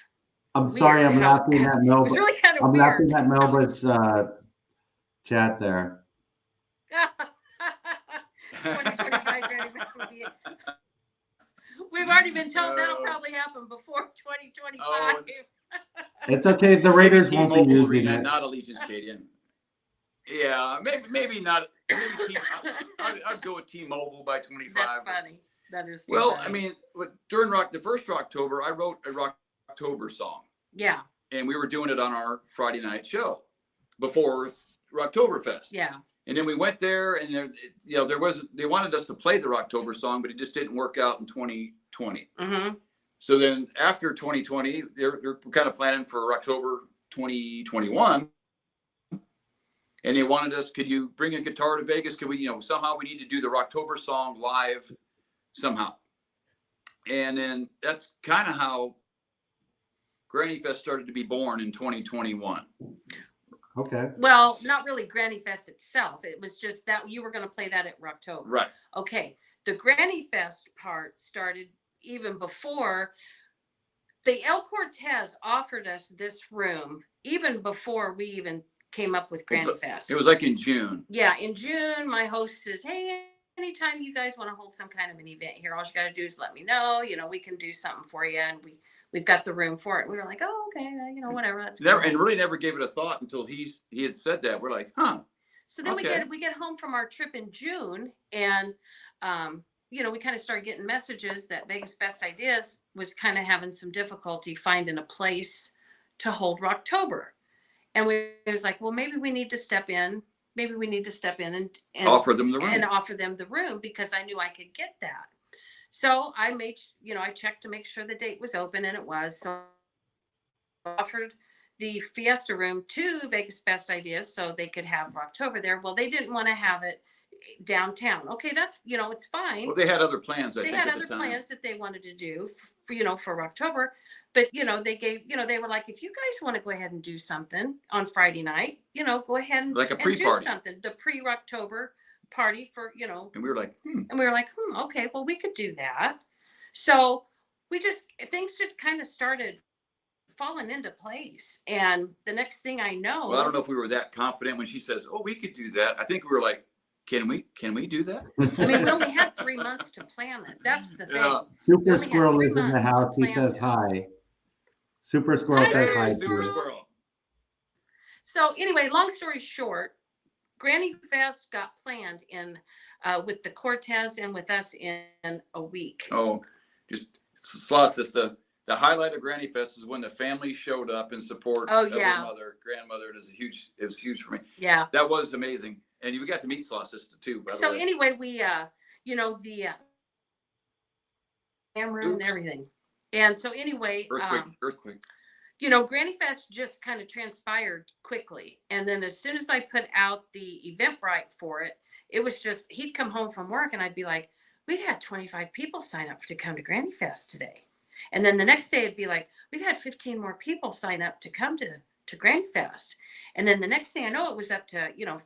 I'm sorry, I'm laughing at It Melba. was really kind of I'm weird. laughing at Melba's chat there. 2025 Granny Fest will be it. We've already been told that'll probably happen before 2025. Oh. It's okay. The Raiders won't be T-Mobile using Arena, it. not Allegiant Stadium. Yeah, maybe not. I'd go with T-Mobile by 25. That's funny. That is too Well, funny. I mean, during the first Rocktober, I wrote a Rocktober song. Yeah. And we were doing it on our Friday night show before Rocktoberfest. Yeah. And then we went there, and they wanted us to play the Rocktober song, but it just didn't work out in 2020. Mm-hmm. So then after 2020, they're kind of planning for October 2021. And they wanted us, could you bring a guitar to Vegas? Could we, somehow we need to do the Rocktober song live somehow. And then that's kind of how Granny Fest started to be born in 2021. Okay. Well, not really Granny Fest itself. It was just that you were going to play that at Rocktober. Right. Okay. The Granny Fest part started even before. The El Cortez offered us this room even before we even came up with Granny Fest. It was like in June. Yeah. In June, my host says, hey, anytime you guys want to hold some kind of an event here, all you got to do is let me know. We can do something for you. And we've got the room for it. And we were like, oh, okay, whatever. That's never, and really never gave it a thought until he had said that. We're like, huh. So then Okay. we get home from our trip in June, and you know, we kind of started getting messages that Vegas Best Ideas was kind of having some difficulty finding a place to hold Rocktober. And it was like, well, maybe we need to step in. Maybe we need to step in and Offer them the room. and offer them the room, because I knew I could get that. So I made, you know, I checked to make sure the date was open, and it was. So I offered the Fiesta room to Vegas Best Ideas so they could have Rocktober there. Well, they didn't want to have it downtown. Okay, that's, you know, it's fine. Well, they had other plans, I They think, had at other the time. plans that they wanted to do, for, you know, for October. But, you know, they gave, you know, they were like, if you guys want to go ahead and do something on Friday night, you know, go ahead and, Like a and pre-party. do something. The pre-October party for, you know. And we were like, And we were like, okay, well, we could do that. So things just kind of started falling into place. And the next thing I know. well, I don't know if we were that confident when she says, oh, we could do that. I think we were like, can we do that? I mean, we only had 3 months to plan it. That's the thing. Yeah. Super only had Squirrel 3 is in the months to house. He plan says this. hi. Super Squirrel Hi, says Super hi. Hey, Super To you. Squirrel. So anyway, long story short, Granny Fest got planned in with the Cortez and with us in a week. Oh, just Sloss, the highlight of Granny Fest is when the family showed up in support Oh, of yeah. their grandmother. It was huge for me. Yeah. That was amazing. And you got to meet Sloss too, by the So way. anyway, we you know, the camera and Oops. everything. And so anyway, Earthquake. you know, Granny Fest just kind of transpired quickly. And then as soon as I put out the Eventbrite for it, it was just, he'd come home from work and I'd be like, we've had 25 people sign up to come to Granny Fest today. And then the next day it'd be like, we've had 15 more people sign up to come to Granny Fest. And then the next thing I know, it was up to, you know,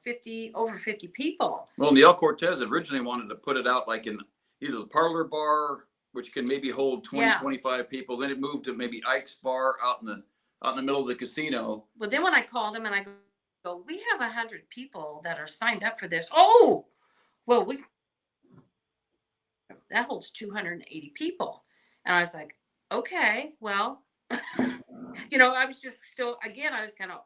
over 50 people. Well, Neil Cortez originally wanted to put it out like in either the parlor bar, which can maybe hold 20, Yeah. 25 people. Then it moved to maybe Ike's bar out in the middle of the casino. Well, then when I called him and I go, we have 100 people that are signed up for this. Oh, well, that holds 280 people. And I was like, okay, well, you know, I was just still, again, I was kind of,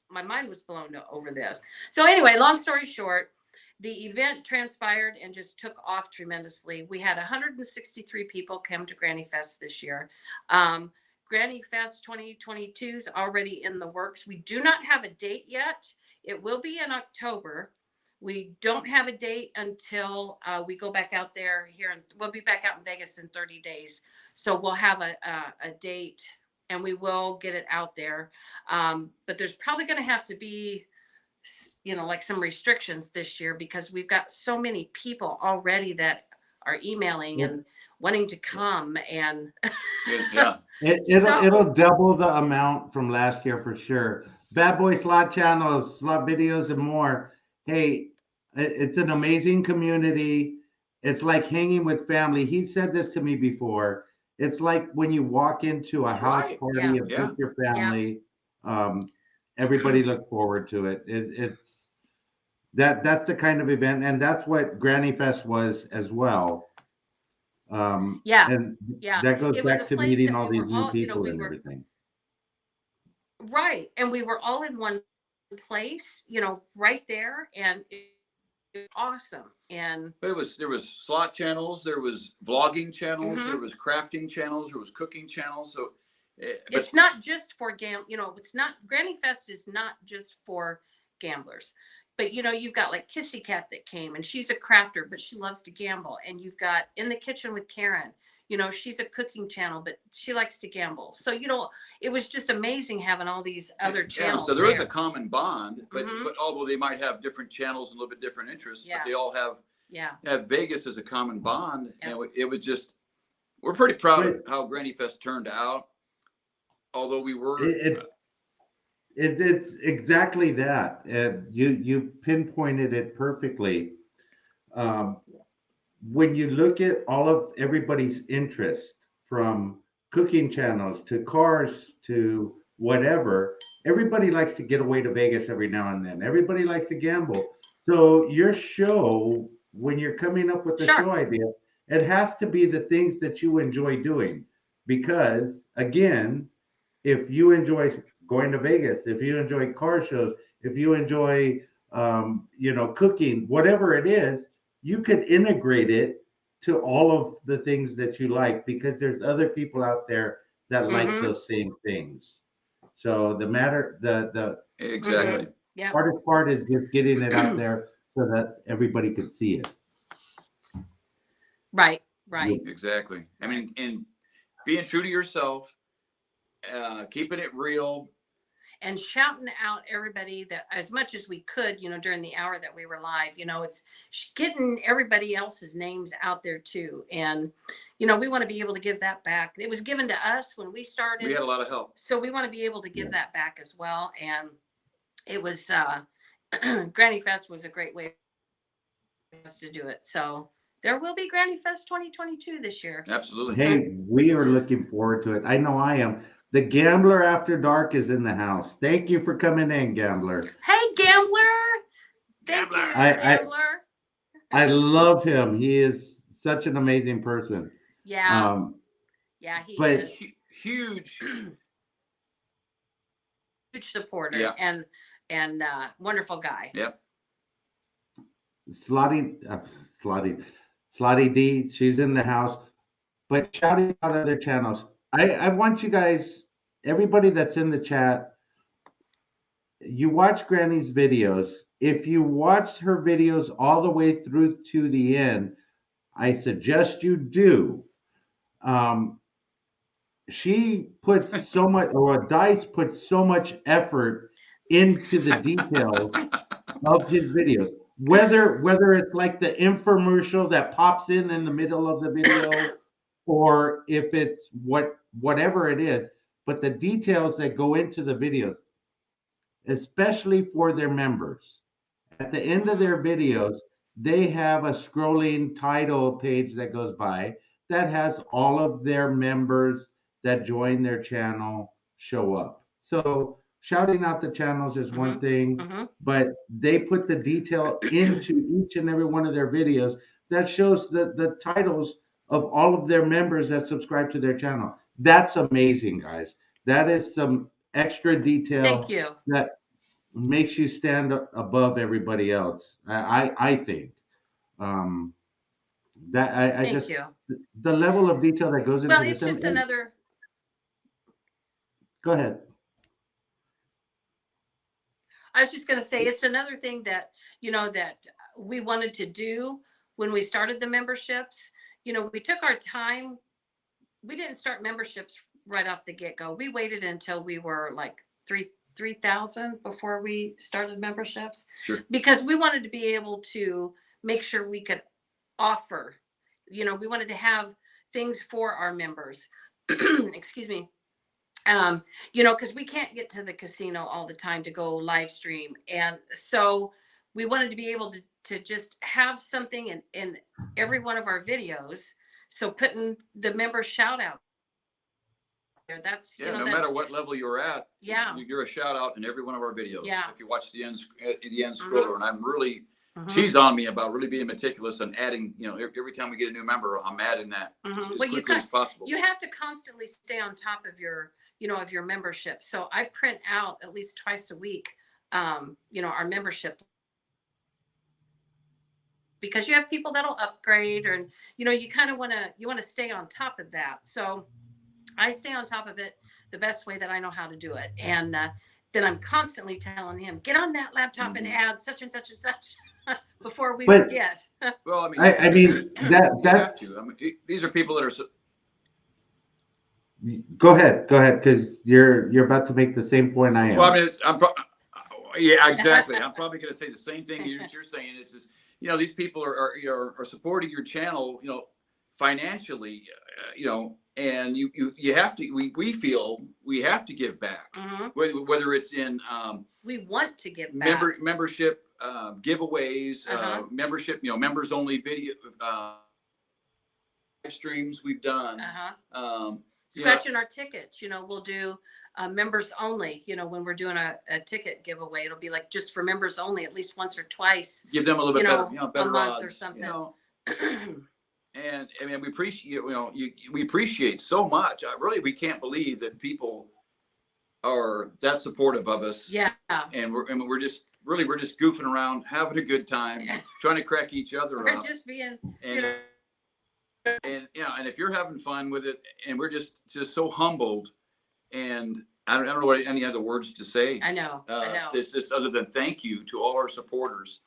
my mind was blown over this. So anyway, long story short, the event transpired and just took off tremendously. We had 163 people come to Granny Fest this year. Granny Fest 2022 is already in the works. We do not have a date yet. It will be in October. We don't have a date until we go back out there here. And we'll be back out in Vegas in 30 days. So we'll have a date and we will get it out there. But there's probably going to have to be, you know, like some restrictions this year because we've got so many people already that are emailing and wanting to come. And Yeah. It'll double the amount from last year for sure. Bad Boy Slot Channels, slot videos, and more. Hey, it's an amazing community. It's like hanging with family. He said this to me before. It's like when you walk into a That's house right. party Yeah. of just your family. Everybody look forward to it. It's that's the kind of event, and that's what Granny Fest was as well. Yeah. And Yeah. that goes It was back a to place meeting that all we these were new all, you know, people we and were everything. right. And we were all in one place, you know, right there. And it was awesome. And But there was slot channels, there was vlogging channels, Mhm. there was crafting channels, there was cooking channels. So but it's not just for you know, it's not, Granny Fest is not just for gamblers. But you know, you've got like Kissy Cat that came and she's a crafter, but she loves to gamble. And you've got In the Kitchen with Karen. You know, she's a cooking channel, but she likes to gamble. So, you know, it was just amazing having all these other channels. So there is a common bond, but Mhm. but although they might have different channels and a little bit different interests, Yeah. but they all have Yeah. Vegas as a common bond. Yeah. And it was just, we're pretty proud of how Granny Fest turned out. Although we were It's exactly that. You pinpointed it perfectly. When you look at all of everybody's interest, from cooking channels to cars to whatever, everybody likes to get away to Vegas every now and then. Everybody likes to gamble. So your show, when you're coming up with the Sure. show idea, it has to be the things that you enjoy doing. Because again, if you enjoy going to Vegas, if you enjoy car shows, if you enjoy you know, cooking, whatever it is, you could integrate it to all of the things that you like, because there's other people out there that like Mm-hmm. those same things. So the Exactly. Yeah. hardest part is just getting it out there so that everybody can see it. Right. Right. Exactly. I mean, and being true to yourself, keeping it real. And shouting out everybody that as much as we could, you know, during the hour that we were live, you know, it's getting everybody else's names out there too. And, you know, we want to be able to give that back. It was given to us when we started. We had a lot of help. So we want to be able to give that back as well. And it was, Granny Fest was a great way for us to do it. So there will be Granny Fest 2022 this year. Absolutely. Hey, we are looking forward to it. I know I am. The Gambler After Dark is in the house. Thank you for coming in, Gambler. Hey, Gambler. Thank Gambler. you, I Gambler. love him. He is such an amazing person. Yeah. Yeah, he but is. Huge Supporter. Yeah. And wonderful guy. Yep. Slotty D, she's in the house. But shouting out other channels. I want you guys, everybody that's in the chat, you watch Granny's videos. If you watch her videos all the way through to the end, I suggest you do. She puts so much, or Dice puts so much effort into the details of his videos. Whether it's like the infomercial that pops in the middle of the video, or if it's whatever it is, but the details that go into the videos, especially for their members. At the end of their videos, they have a scrolling title page that goes by that has all of their members that join their channel show up. So shouting out the channels is one thing, but they put the detail into each and every one of their videos that shows the titles of all of their members that subscribe to their channel. That's amazing, guys. That is some extra detail. Thank you. That makes you stand above everybody else. I think that I Thank just you. the level of detail that goes into Well, this. it's just another. Go ahead. I was just going to say it's another thing that, you know, that we wanted to do when we started the memberships. You know, we took our time. We didn't start memberships right off the get-go. We waited until we were like 3,000 before we started memberships. Sure. Because we wanted to be able to make sure we could offer, you know, we wanted to have things for our members. Excuse me. You know, because we can't get to the casino all the time to go live stream. And so we wanted to be able to just have something in every one of our videos. So putting the member shout out there, that's, Yeah, you know, no matter what level you're at, yeah, you're a shout out in every one of our videos. Yeah. If you watch the end scroller, and I'm really, Mhm. she's on me about really being meticulous and adding, you know, every time we get a new member, I'm adding that as Well, quickly as possible. You have to constantly stay on top of your, you know, of your membership. So I print out at least twice a week, you know, our membership, because you have people that'll upgrade, or, you know, you kind of want to stay on top of that. So I stay on top of it the best way that I know how to do it. And then I'm constantly telling him, get on that laptop and add such and such and such before we forget. Well, I mean that's. I mean, these are people that are. Go ahead, because you're about to make the same point I am. Well, I mean, yeah, exactly. I'm probably going to say the same thing you're saying. It's just, you know, these people are supporting your channel, you know, financially, you know, and you have to. We feel we have to give back, whether it's in we want to give back membership giveaways, membership, you know, members only video streams we've done. Scratching our tickets, you know, we'll do members only, you know, when we're doing a ticket giveaway, it'll be like just for members only, at least once or twice. Give them a little bit better, you know, better a month odds, or something. You know? And I mean, we appreciate, you know, we appreciate so much. We can't believe that people are that supportive of us. Yeah. And we're just, really, we're just goofing around, having a good time, trying to crack each other We're up. just being, And, and and if you're having fun with it, and we're just so humbled, and I don't know what any other words to say. I know. It's just other than thank you to all our supporters,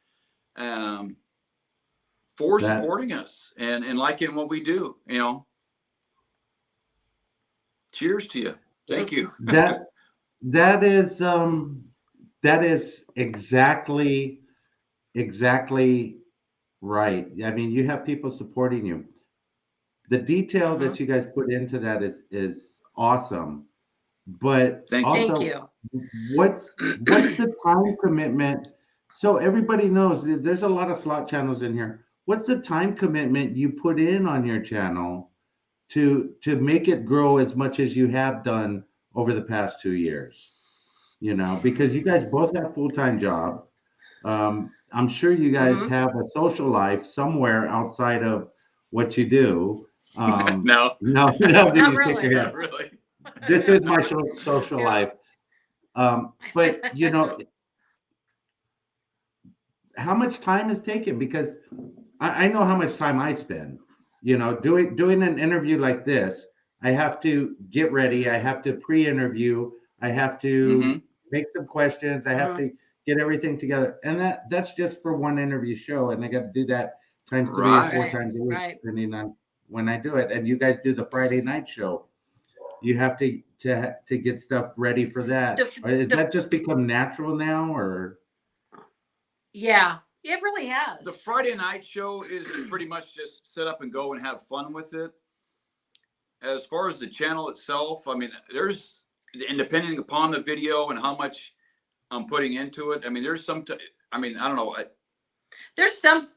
for supporting us and liking what we do. Cheers to you. Thank you. That is exactly right. I mean, you have people supporting you. The detail that you guys put into that is awesome. But Thank you. what's the time commitment? So everybody knows there's a lot of slot channels in here. What's the time commitment you put in on your channel to make it grow as much as you have done over the past 2 years? Because you guys both have full-time jobs. I'm sure you guys have a social life somewhere outside of what you do. No, not really. not really. This is my social life. But how much time is taken? Because I know how much time I spend, doing an interview like this. I have to get ready. I have to pre-interview. I have to make some questions. I have to get everything together. And that's just for one interview show. And I got to do that times 3 or 4 times a week, depending on when I do it. And you guys do the Friday night show. You have to get stuff ready for that. Is that just become natural now, or? Yeah, it really has. The Friday night show is pretty much just set up and go and have fun with it. As far as the channel itself, I mean, and depending upon the video and how much I'm putting into it, I mean, I don't know.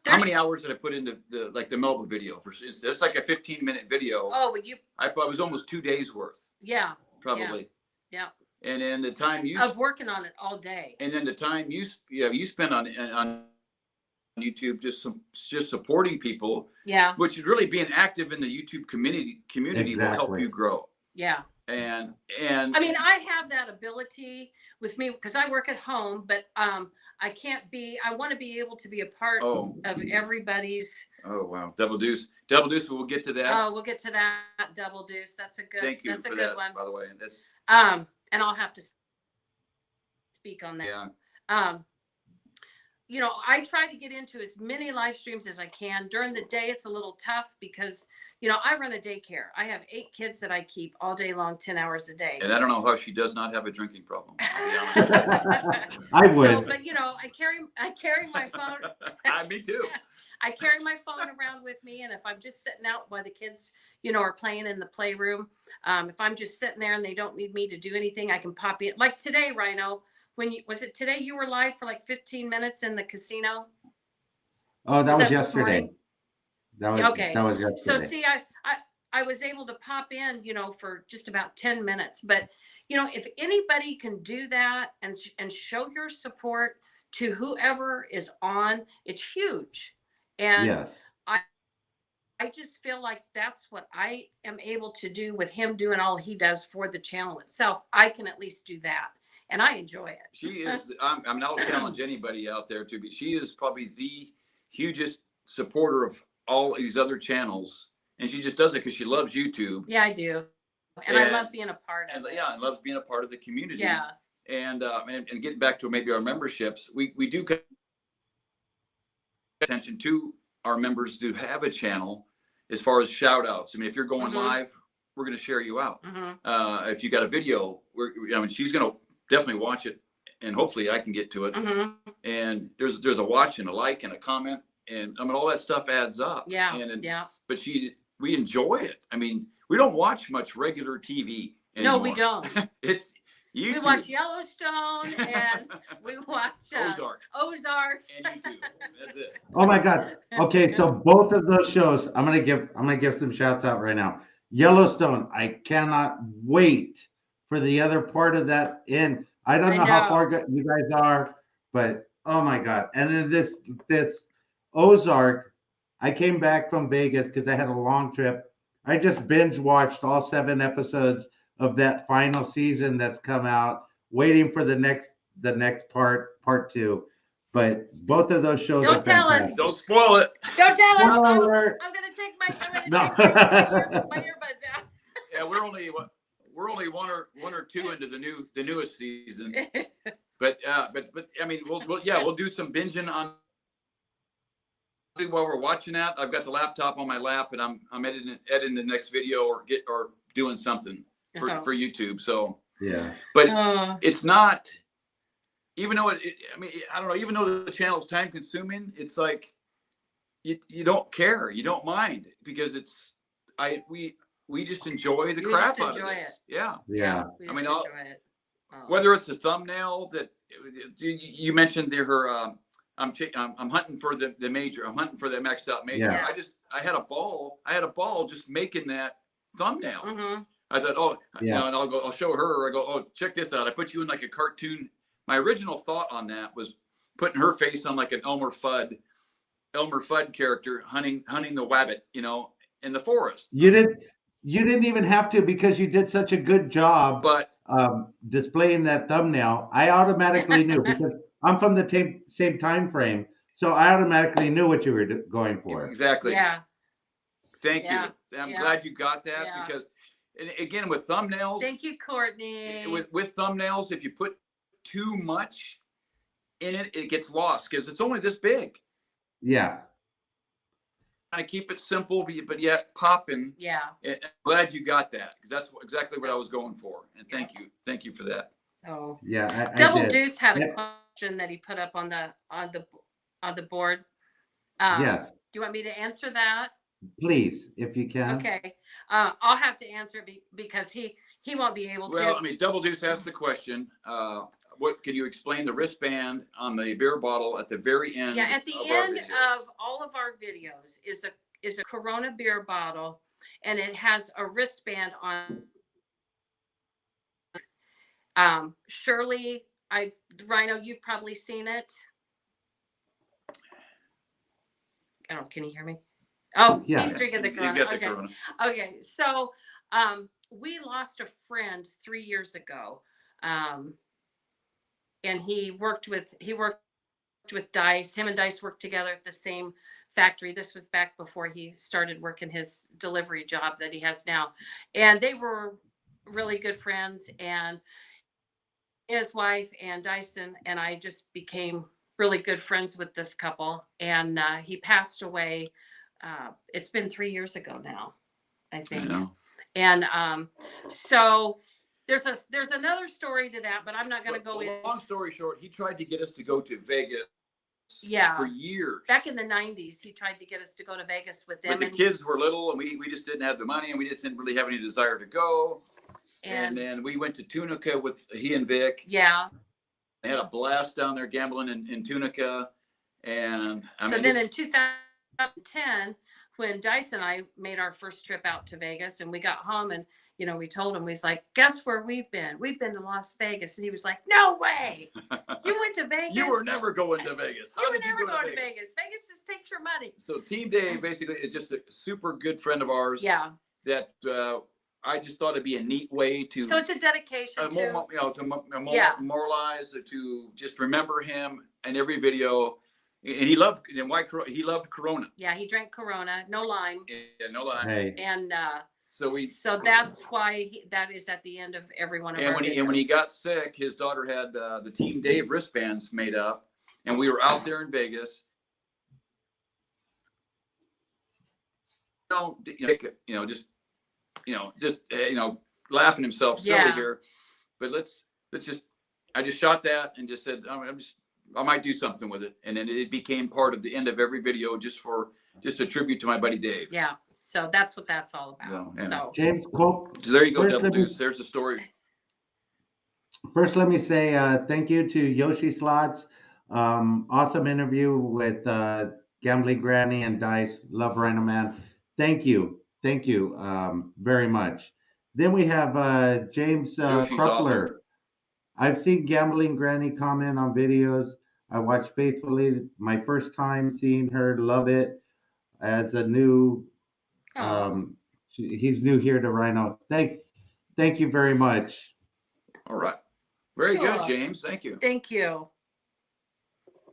How many hours did I put into the Melba video? For instance, it's like a 15-minute video. Oh, I was almost 2 days worth. Yeah. Probably. Yeah. And then the time of working on it all day. And then the time you spend on YouTube just supporting people. Yeah. Which is really being active in the YouTube community will help you grow. Yeah. And I mean, I have that ability with me because I work at home, but I want to be able to be a part of everybody's. Oh, wow. Double Deuce, we'll get to that. Oh, we'll get to that. Double Deuce. That's a good one. By the way. That's and I'll have to speak on that. Yeah. I try to get into as many live streams as I can. During the day, it's a little tough because, I run a daycare. I have 8 kids that I keep all day long, 10 hours a day. And I don't know how she does not have a drinking problem. I'll be honest. I would. So, but I carry my phone. Me too. I carry my phone around with me, and if I'm just sitting out while the kids, are playing in the playroom, if I'm just sitting there and they don't need me to do anything, I can pop in. Like today, Rhino. Was it today you were live for like 15 minutes in the casino? Oh, that was yesterday. That was yesterday. So see, I was able to pop in, for just about 10 minutes. But, if anybody can do that and show your support to whoever is on, it's huge. And yes. I just feel like that's what I am able to do with him doing all he does for the channel itself. I can at least do that. And I enjoy it. She is. I'll challenge anybody out there to be. She is probably the hugest supporter of all these other channels, and she just does it because she loves YouTube. Yeah, I do, and I love being a part of it. Yeah, and loves being a part of the community. Yeah. And getting back to maybe our memberships, we do pay attention to our members who have a channel as far as shout outs. I mean, if you're going live, we're going to share you out. If you got a video, she's going to definitely watch it, and hopefully I can get to it. And there's a watch and a like and a comment, and all that stuff adds up. Yeah. But we enjoy it. I mean, we don't watch much regular TV anymore. No, we don't. It's YouTube. We watch Yellowstone and we watch Ozark. And YouTube. That's it. Oh my God. Okay, so both of those shows, I'm gonna give some shouts out right now. Yellowstone, I cannot wait for the other part of that end. I don't know how far you guys are, but oh my God. And then this Ozark, I came back from Vegas because I had a long trip. I just binge watched all 7 episodes of that final season that's come out, waiting for the the next part 2. But both of those shows Don't are tell us. fantastic. Don't spoil it. Don't tell us. Spoiler alert. I'm gonna take my No. my earbuds out. Yeah, we're only one or two into the newest season. But I mean, we'll do some binging on while we're watching that. I've got the laptop on my lap, and I'm editing the next video or doing something for YouTube. So Yeah. But it's not, even though I mean, I don't know, even though the channel is time consuming, it's like you don't care, you don't mind, because we just enjoy the crap out of this. Yeah. We I mean, enjoy it. Whether it's a thumbnail that you mentioned there, I'm hunting for the major. I'm hunting for that maxed out major. Yeah. I had a ball just making that thumbnail. Mm-hmm. I thought, Yeah. you know, and I'll show her. I go, oh, check this out. I put you in like a cartoon. My original thought on that was putting her face on like an Elmer Fudd character hunting the wabbit, you know, in the forest. You didn't even have to, because you did such a good job But displaying that thumbnail. I automatically knew, because I'm from the same time frame, so I automatically knew what you were going for. exactly. Yeah. Thank Yeah. you. I'm glad you got that, because, and again, with thumbnails. Thank you, Courtney. With thumbnails, if you put too much in it, it gets lost because it's only this big. Yeah. Kind of keep it simple, but yet popping. Yeah. I'm glad you got that, because that's exactly what I was going for. And thank you for that. Oh. Yeah. Double I did. Deuce had a question that he put up on the board. Yes. Do you want me to answer that? Please, if you can. Okay. I'll have to answer it because he won't be able to. Well, I mean, Double Deuce asked the question. What can you explain the wristband on the beer bottle at the very end? Yeah, at the end of all of our videos is a Corona beer bottle, and it has a wristband on. Shirley, Rhino, you've probably seen it. I don't. Can you hear me? Oh, Yeah. he's drinking the Corona. He's got the okay. Corona. Okay, so we lost a friend 3 years ago, and he worked with Dice. Him and Dice worked together at the same factory. This was back before he started working his delivery job that he has now, and they were really good friends. And his wife and Dyson and I just became really good friends with this couple. And he passed away. It's been 3 years ago now, I think. I know. And so there's another story to that, but I'm not going to go in. Long story short, he tried to get us to go to Vegas. Yeah. For years. Back in the 90s, he tried to get us to go to Vegas with them. But the kids were little, and we just didn't have the money, and we just didn't really have any desire to go. And then we went to Tunica with he and Vic. Yeah. They had a blast down there gambling in Tunica. And then in 2010, when Dice and I made our first trip out to Vegas, and we got home, and we told him, we was like, guess where we've been? We've been to Las Vegas. And he was like, no way. You went to Vegas? You were never going to Vegas. You were never going to Vegas. Vegas just takes your money. So Team Dave basically is just a super good friend of ours. Yeah. That I just thought it'd be a neat way to. So it's a dedication to memorialize, to just remember him in every video. And he loved Corona. Yeah, he drank Corona, no lime. Yeah, no lime. Hey. And so that's why that is at the end of every one of our videos. And when he got sick, his daughter had the Team Dave wristbands made up, and we were out there in Vegas. Just laughing himself silly here, but I just shot that and just said I might do something with it, and then it became part of the end of every video, just a tribute to my buddy Dave. Yeah, so that's what that's all about. Yeah. So James Cole. So there you go, Double Deuce. There's the story. First, let me say thank you to Yoshi Slots. Awesome interview with Gambling Granny and Dice. Love Rhino Man. Thank you very much. Then we have James Kruppler. Awesome. I've seen Gambling Granny comment on videos. I watch faithfully. My first time seeing her, love it. As a new, he's new here to Rhino. Thank you very much. All right. Very Cool. good, James. Thank you. Thank you.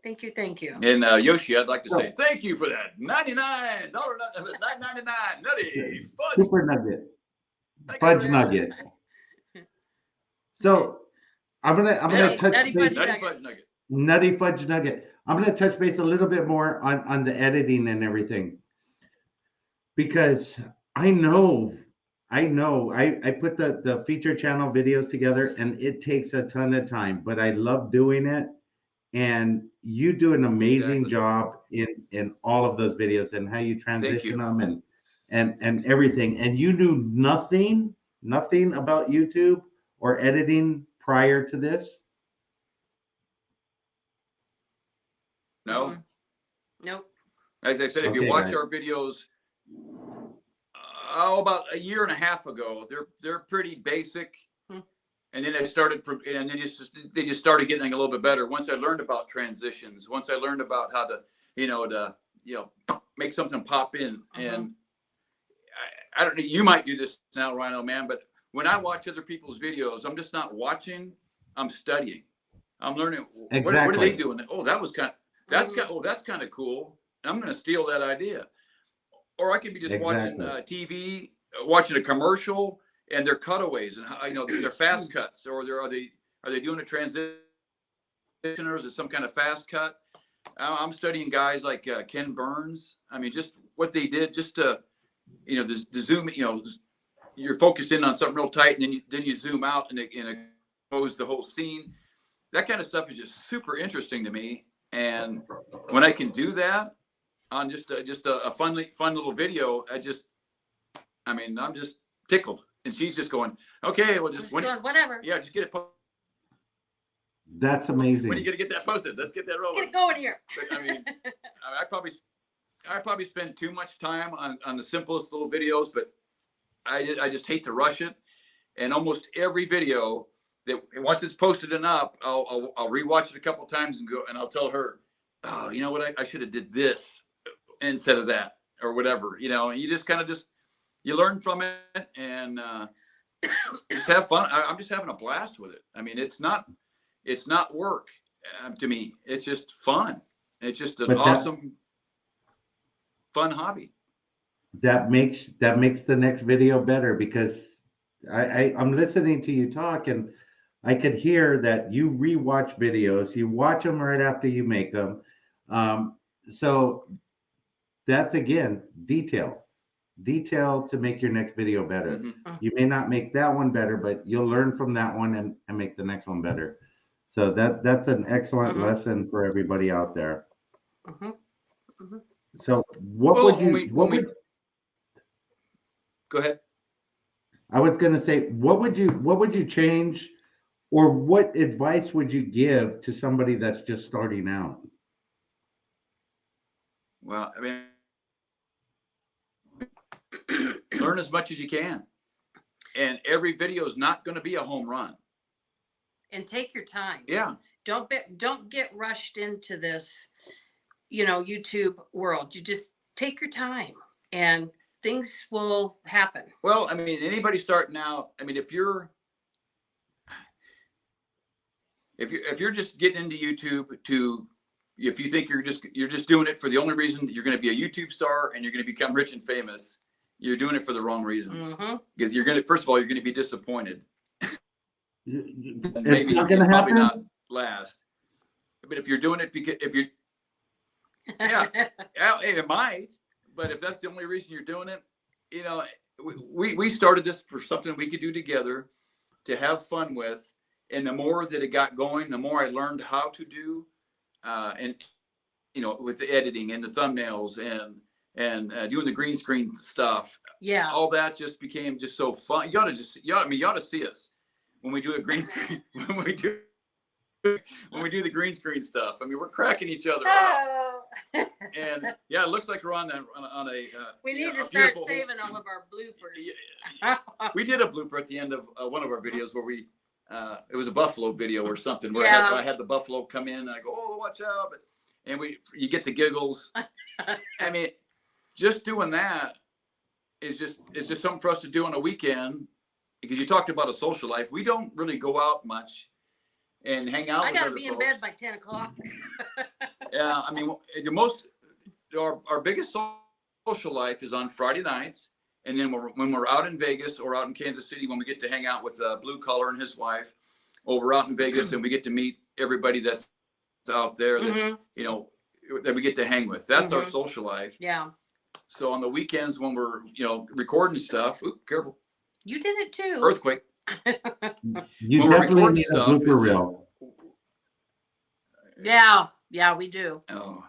Thank you. Thank you. And Yoshi, I'd like to say thank you for that $99.99 nutty fudge. Super nugget. Fudge nugget. So I'm gonna touch Nutty base. fudge Nutty fudge nugget. Nutty fudge nugget. I'm gonna touch base a little bit more on the editing and everything, because I put the feature channel videos together and it takes a ton of time, but I love doing it. And you do an amazing job in all of those videos and how you transition them and everything. And you knew nothing about YouTube or editing prior to this? No. Nope. As I said, if you watch our videos, about a year and a half ago, they're pretty basic, and then they just started getting a little bit better. Once I learned about transitions, once I learned about how to make something pop in, and I don't know, you might do this now, Rhino man, but when I watch other people's videos, I'm just not watching, I'm studying, I'm learning. What are they doing? Oh, that's kind of cool. I'm going to steal that idea. Or I could be just watching TV, watching a commercial, and their cutaways and they're fast cuts, or are they doing a transition, or is it some kind of fast cut? I'm studying guys like Ken Burns. I mean, just what they did, just to the zoom. You're focused in on something real tight, and then you zoom out and it shows the whole scene. That kind of stuff is just super interesting to me. And when I can do that on just a fun little video, I'm just tickled. And she's just going, okay, well, whatever. Yeah, just get it posted. That's amazing. When are you gonna get that posted? Let's get that rolling. Let's get it going here. But, I probably spend too much time on the simplest little videos, but I just hate to rush it. And almost every video that once it's posted and up, I'll rewatch it a couple times and I'll tell her, oh, you know what, I should have did this instead of that, or whatever. You just kind of you learn from it and just have fun. I'm just having a blast with it. I mean, it's not work to me. It's just fun. It's just an awesome, fun hobby. That makes the next video better, because I'm listening to you talk and I could hear that you rewatch videos. You watch them right after you make them. So that's, again, detail to make your next video better. You may not make that one better, but you'll learn from that one and make the next one better. So that's an excellent lesson for everybody out there. So go ahead. I was going to say, what would you change, or what advice would you give to somebody that's just starting out? Well, I mean, learn as much as you can, and every video is not going to be a home run. And take your time. Yeah. Don't get rushed into this, YouTube world. You just take your time, and things will happen. Well, I mean, anybody starting out, I mean, if you're just getting into YouTube if you think you're just doing it for the only reason you're going to be a YouTube star and you're going to become rich and famous, you're doing it for the wrong reasons. Because first of all, you're going to be disappointed. Maybe probably not last. But if you're doing it because it might. But if that's the only reason you're doing it, we started this for something we could do together to have fun with. And the more that it got going, the more I learned how to do, and with the editing and the thumbnails and doing the green screen stuff. Yeah, all that just became just so fun. You ought to see us when we do a green screen. when we do the green screen stuff. I mean, we're cracking each other up. And it looks like we're on a. We need to start saving all of our bloopers. We did a blooper at the end of one of our videos where we. It was a buffalo video or something where I had the buffalo come in and I go, oh, watch out! And you get the giggles. I mean, just doing that it's just something for us to do on a weekend, because you talked about a social life. We don't really go out much. and hang out. I with gotta other be in folks. bed by 10 o'clock. Yeah, I mean, our biggest social life is on Friday nights, and then when we're out in Vegas or out in Kansas City, when we get to hang out with Blue Collar and his wife, or we're out in Vegas and we get to meet everybody that's out there that you know that we get to hang with. That's our social life. Yeah. So on the weekends when we're recording stuff, careful, You did it too. earthquake. You When we're definitely recording need a stuff, blooper it's just- reel. Yeah, we do. Oh,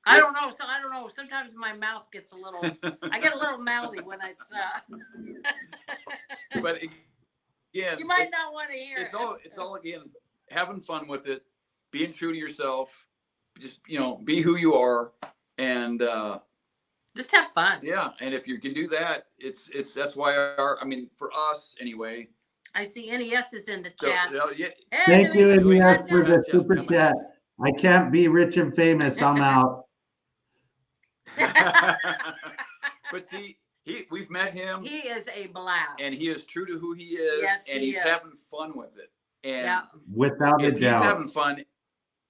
I don't know. So I don't know. Sometimes my mouth gets a little. I get a little mouthy when it's. but again, You might not want to hear. It's all again having fun with it, being true to yourself, just be who you are, and just have fun. yeah. And if you can do that, that's why for us anyway. I see NES is in the So, chat. yeah, Hey, Thank you, Louise, NES, for the Chat. super chat. I can't be rich and famous. I'm out. but see, we've met him. He is a blast. And he is true to who he is, Yes, and he he's is. having fun with it. And Yeah. Without a if he's doubt. having fun,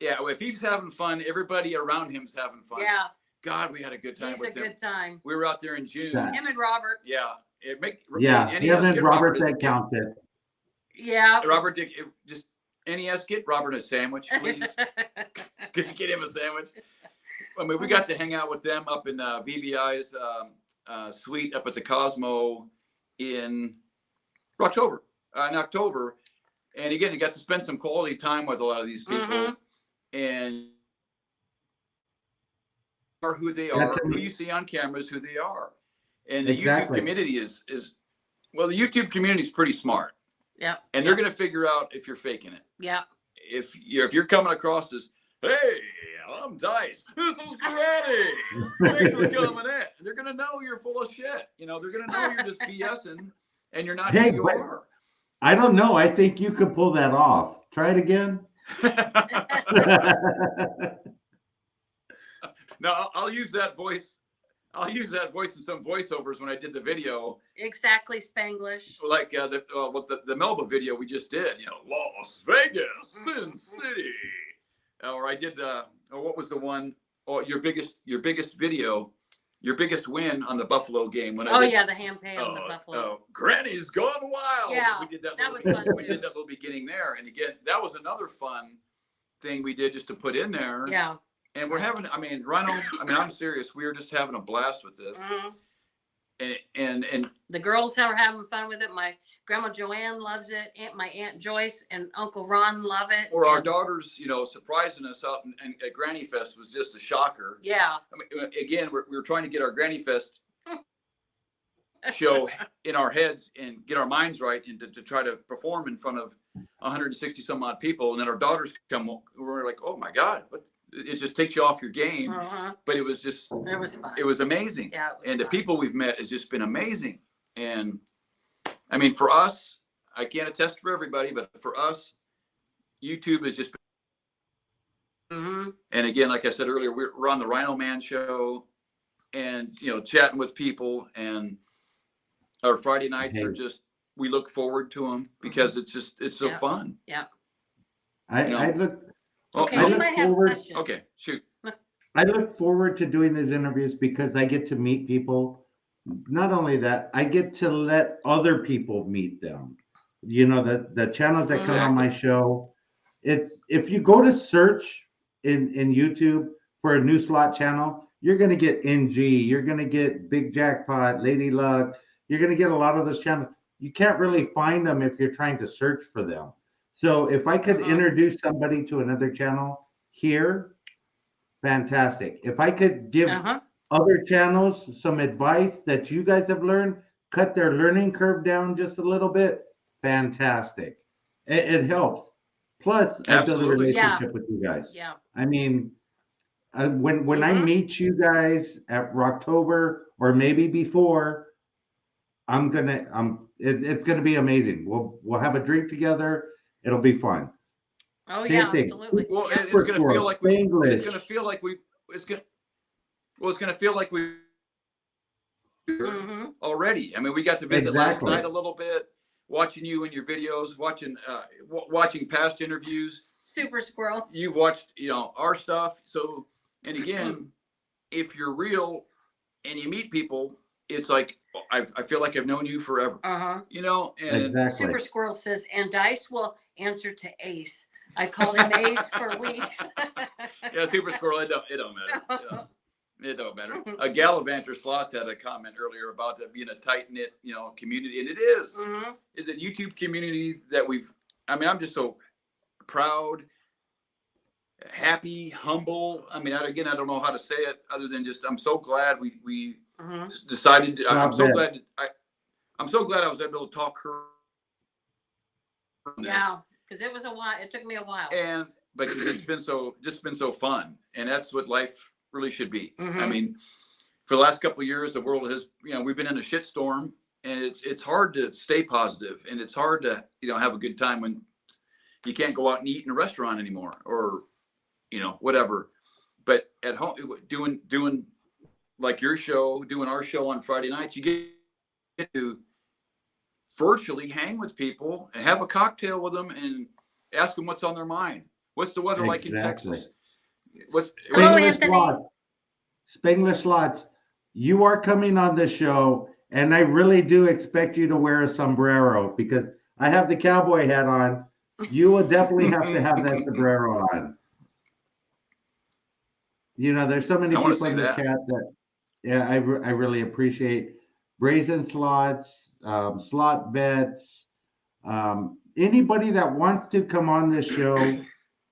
if he's having fun, everybody around him's having fun. Yeah. God, we had a good time He's with a him. good time. We were out there in June. Yeah. Him and Robert. Yeah. Yeah, him and Robert that counted. Yeah. Robert, just NES, get Robert a sandwich, please. Could you get him a sandwich? I mean, we got to hang out with them up in VBI's suite up at the Cosmo in October. And again, you got to spend some quality time with a lot of these people, and are who they are, who you see on cameras, who they are. And the YouTube community is the YouTube community is pretty smart. Yeah. And they're going to figure out if you're faking it. Yeah. If you're coming across as, hey, I'm Dice. This is Granny. Thanks for coming in. They're going to know you're full of shit. They're going to know you're just BSing and you're not who you are. I don't know. I think you could pull that off. Try it again. No, I'll use that voice. I'll use that voice in some voiceovers when I did the video. Exactly, Spanglish. Like the Melba video we just did. Las Vegas, Sin City. Or I did what was the one? Oh, your biggest video, your biggest win on the Buffalo game. When the ham pay on the Buffalo. Granny's gone wild. Yeah, we did that. Was fun too. We did that little beginning there, and again, that was another fun thing we did just to put in there. Yeah. And we're having, Rhino, I'm serious. We were just having a blast with this. And the girls are having fun with it. My grandma Joanne loves it. My Aunt Joyce and Uncle Ron love it. Or our daughters, surprising us out and at Granny Fest was just a shocker. Yeah. Again, we were trying to get our Granny Fest show in our heads and get our minds right and to try to perform in front of 160 some odd people. And then our daughters come, we're like, oh my God, it just takes you off your game. But it was fun. It was amazing. Yeah, and the people we've met has just been amazing. And for us, I can't attest for everybody, but for us, YouTube has just been, and again, like I said earlier, we're on the Rhino Man show and, chatting with people, and our Friday nights are just, we look forward to them because it's so fun. Yeah. I look. Okay, you might have a question. Okay, shoot. I look forward to doing these interviews because I get to meet people. Not only that, I get to let other people meet them. The channels that come on my show. It's if you go to search in YouTube for a new slot channel, you're going to get NG, you're going to get Big Jackpot, Lady Luck. You're going to get a lot of those channels. You can't really find them if you're trying to search for them. So if I could introduce somebody to another channel here, fantastic. If I could give other channels some advice that you guys have learned, cut their learning curve down just a little bit, fantastic. It helps. Plus, I build a relationship with you guys. Yeah. When I meet you guys at Rocktober or maybe before, it's gonna be amazing. We'll have a drink together. It'll be fun. Oh Same yeah, thing. absolutely. Well, Yeah. it's going to feel like English. it's going to feel like we already. We got to visit last night a little bit. watching you and your videos, watching past interviews. Super squirrel. You've watched, our stuff. So, and again, if you're real and you meet people, it's like, I feel like I've known you forever. Uh-huh. And Exactly. Super squirrel says, and Dice will answer to Ace. I called him Ace for weeks. yeah, Super Squirrel, it don't matter. It don't matter. Gallivanter Slots had a comment earlier about that being a tight knit, community, and it is. Mm-hmm. Is it YouTube community that I'm just so proud, happy, humble. I don't know how to say it other than just I'm so glad we decided. I'm so glad I was able to talk her. Yeah, because it was a while. It took me a while. And because it's been so fun, and that's what life really should be. Mm-hmm. For the last couple of years, the world has, we've been in a shitstorm, and it's hard to stay positive, and it's hard to, have a good time when you can't go out and eat in a restaurant anymore, or, whatever. But at home, doing like your show, doing our show on Friday nights, you get to virtually hang with people and have a cocktail with them and ask them what's on their mind. What's the weather like in Texas? Hello, Anthony. Spanglish Lots, you are coming on the show, and I really do expect you to wear a sombrero because I have the cowboy hat on. You will definitely have to have that sombrero on. There's so many people in the chat that, yeah, I really appreciate. Brazen Slots, Slot Bets, anybody that wants to come on this show,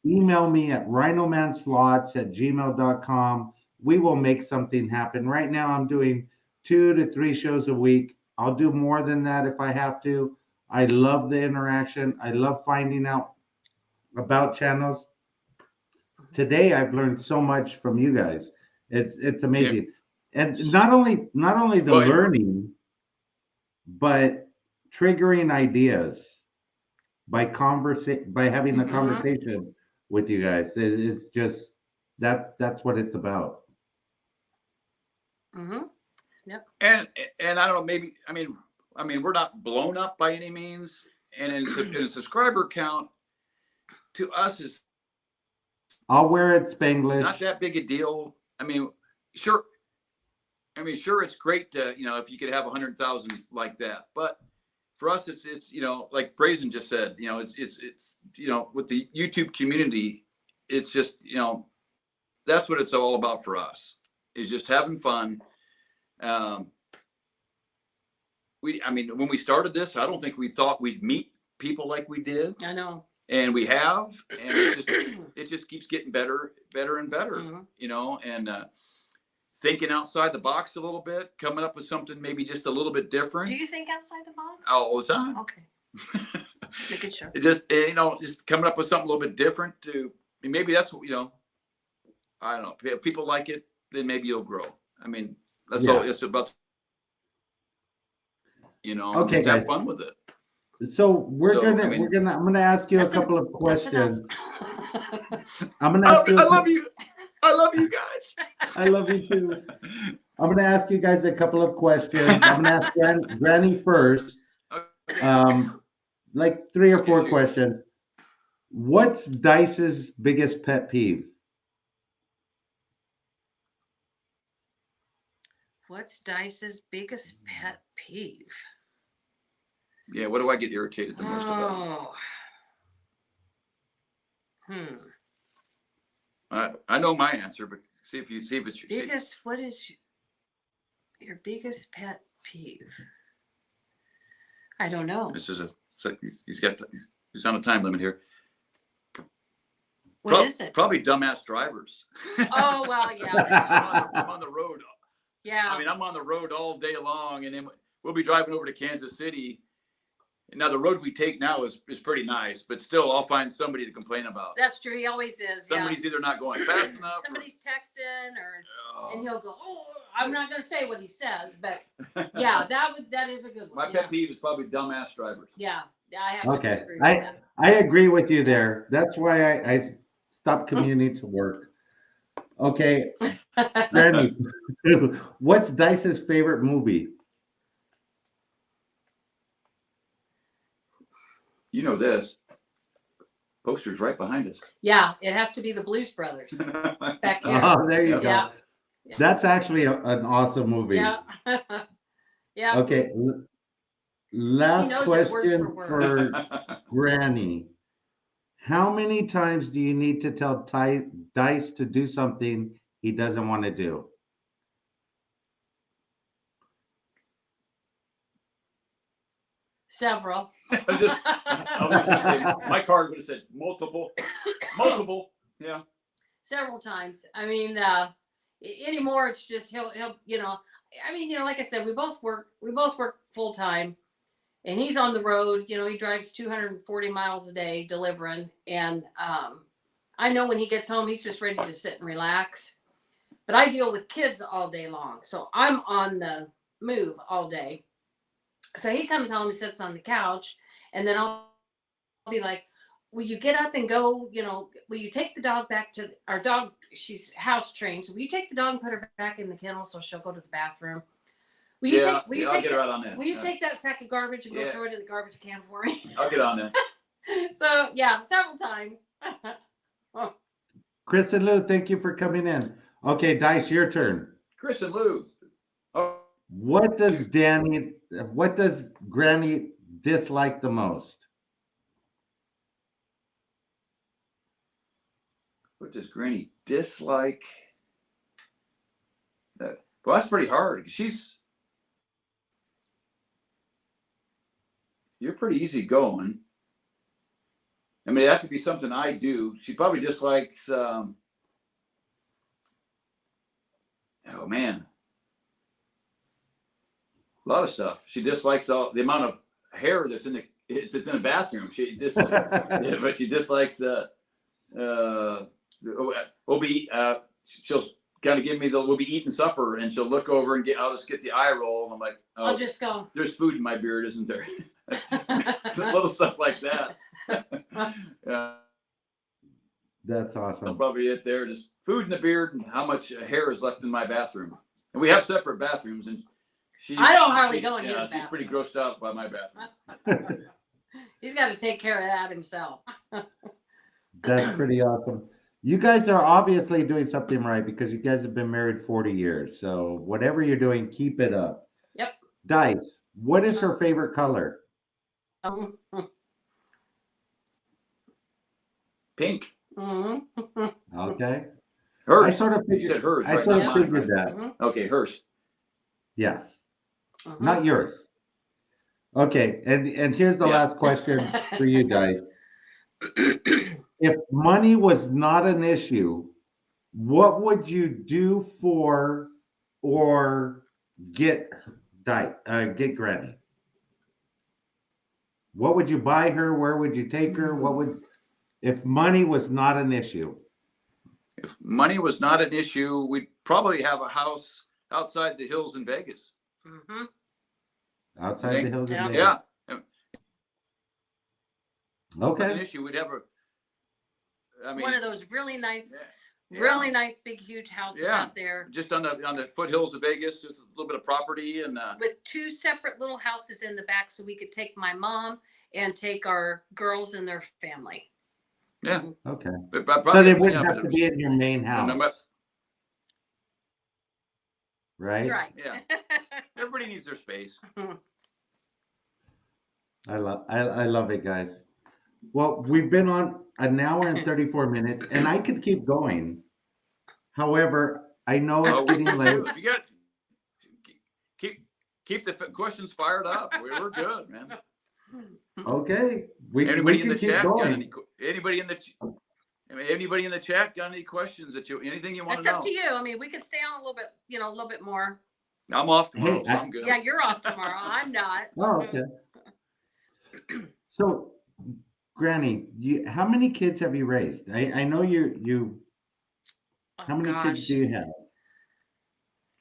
email me at RhinoManSlots@gmail.com. We will make something happen. Right now, I'm doing 2 to 3 shows a week. I'll do more than that if I have to. I love the interaction. I love finding out about channels. Today, I've learned so much from you guys. It's amazing. Yeah. And not only the learning, but triggering ideas by having the conversation with you guys. It's just that's what it's about. Yep. And I don't know, maybe we're not blown up by any means, and in a subscriber count to us is, I'll wear it Spanglish, not that big a deal. Sure, it's great to, if you could have 100,000 like that, but for us, it's like Brazen just said, it's with the YouTube community, it's just, that's what it's all about for us, is just having fun. When we started this, I don't think we thought we'd meet people like we did. I know. And we have, and it just keeps getting better and better, and thinking outside the box a little bit, coming up with something maybe just a little bit different. Do you think outside the box? All the time. Okay. Making sure. Just coming up with something a little bit different maybe that's what, I don't know. If people like it, then maybe you'll grow. That's all it's about. Okay, just guys. have fun with it. So I'm gonna ask you a couple of questions. I'm gonna ask you. I love you. I love you guys. I love you too. I'm gonna ask you guys a couple of questions. I'm gonna ask Granny first. Like 3 or 4 questions. What's Dice's biggest pet peeve? What's Dice's biggest pet peeve? Yeah, what do I get irritated the most about? I know my answer, but see if it's your biggest. What is your biggest pet peeve? I don't know. This is he's on a time limit here. What is it? Probably dumbass drivers. Oh well, yeah. I'm on the road. Yeah. I'm on the road all day long, and then we'll be driving over to Kansas City. Now the road we take now is pretty nice, but still I'll find somebody to complain about. That's true. He always is. Somebody's either not going fast enough. Somebody's texting and he'll go, "Oh, I'm not going to say what he says, but yeah, that is a good one." My pet peeve is probably dumbass drivers. Yeah. I have to agree with that. I agree with you there. That's why I stopped commuting to work. Okay. Granny, what's Dice's favorite movie? You know this. Poster's right behind us. Yeah, it has to be the Blues Brothers back here. Oh, there you Yep. go. Yeah. That's actually an awesome movie. Yeah. Yeah. Okay. He Last knows it word question for word. for Granny. How many times do you need to tell Dice to do something he doesn't want to do? Several. I was just saying, my card would have said multiple. Yeah. Several times. I mean, anymore it's just he'll I mean, like I said, we both work full time, and he's on the road. He drives 240 miles a day delivering, and I know when he gets home he's just ready to sit and relax. But I deal with kids all day long, so I'm on the move all day. So he comes home and sits on the couch, and then I'll be like, will you get up and go, will you take the dog back to our dog? She's house trained. So will you take the dog and put her back in the kennel so she'll go to the bathroom? Will you I'll take get right on that. Will you take that sack of garbage and go throw it in the garbage can for me? I'll get on that. So yeah, several times. Chris and Lou, thank you for coming in. Okay, Dice, your turn. Chris and Lou. Oh, What does Granny dislike the most? what does Granny dislike? Well, that's pretty hard. You're pretty easy going. I mean, it has to be something I do. She probably dislikes, oh man, a lot of stuff. She dislikes all the amount of hair that's in the bathroom. She dislikes, but she dislikes, she'll kind of give me we'll be eating supper and she'll look over and I'll just get the eye roll and I'm like, oh, I'll just go. There's food in my beard, isn't there? Little stuff like that. Yeah. That's I'll awesome. probably hit there, just food in the beard and how much hair is left in my bathroom. And we have separate bathrooms, and I don't hardly go in his bathroom. She's pretty grossed out by my bathroom. He's got to take care of that himself. That's pretty awesome. You guys are obviously doing something right because you guys have been married 40 years. So whatever you're doing, keep it up. Yep. Dice, what is her favorite color? Pink. Mm-hmm. Okay. Hers. I sort of figured, You said hers. I right? sort Not of mine, figured right? that. Mm-hmm. Okay, hers. Yes. Mm-hmm. Not yours. Okay, and here's the last question for you guys. If money was not an issue, what would you do for or get Granny? What would you buy her? Where would you take her? If money was not an issue? If money was not an issue, we'd probably have a house outside the hills in Vegas. Mm-hmm. Outside the hills of Vegas. Yeah. Okay. If it was an issue, we'd have one of those really nice, big, huge houses Yeah. out there. Just on the foothills of Vegas, just a little bit of property and with two separate little houses in the back, so we could take my mom and take our girls and their family. yeah. Okay. But So they wouldn't have to be in your main house. Right? That's right. Yeah. Everybody needs their space. I love it, guys. Well, we've been on an hour and 34 minutes, and I could keep going. However, I know it's getting late. You got keep the questions fired up. We're good, man. Okay, we Anybody in can the keep chat going. got anybody in the chat got any questions anything you want It's to know? up to you. I mean, we could stay on a little bit more. I'm off tomorrow, Hey, so I'm good. Yeah, you're off tomorrow. I'm not. Oh, okay. So, Granny, how many kids have you raised? I know you. Oh, How many kids do you have?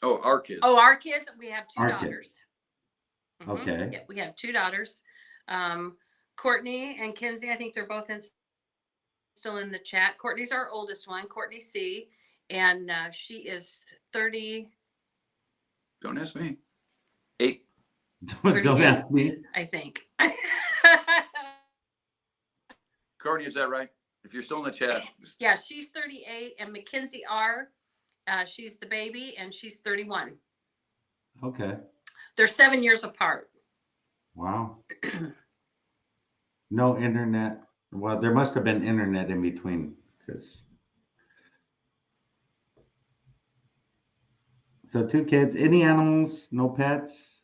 Oh, our kids. Oh, our kids. We have two Our daughters. Mhm. Okay. Yeah, we have two daughters. Courtney and Kinsey. I think they're both still in the chat. Courtney's our oldest one, Courtney C, and she is 30. Don't ask me. 8. Don't ask me. I think. Courtney, is that right? If you're still in the chat. Yeah, she's 38, and Mackenzie R. She's the baby, and she's 31. Okay. They're 7 years apart. Wow. No internet. Well, there must have been internet in between, because. So 2 kids. Any animals? No pets?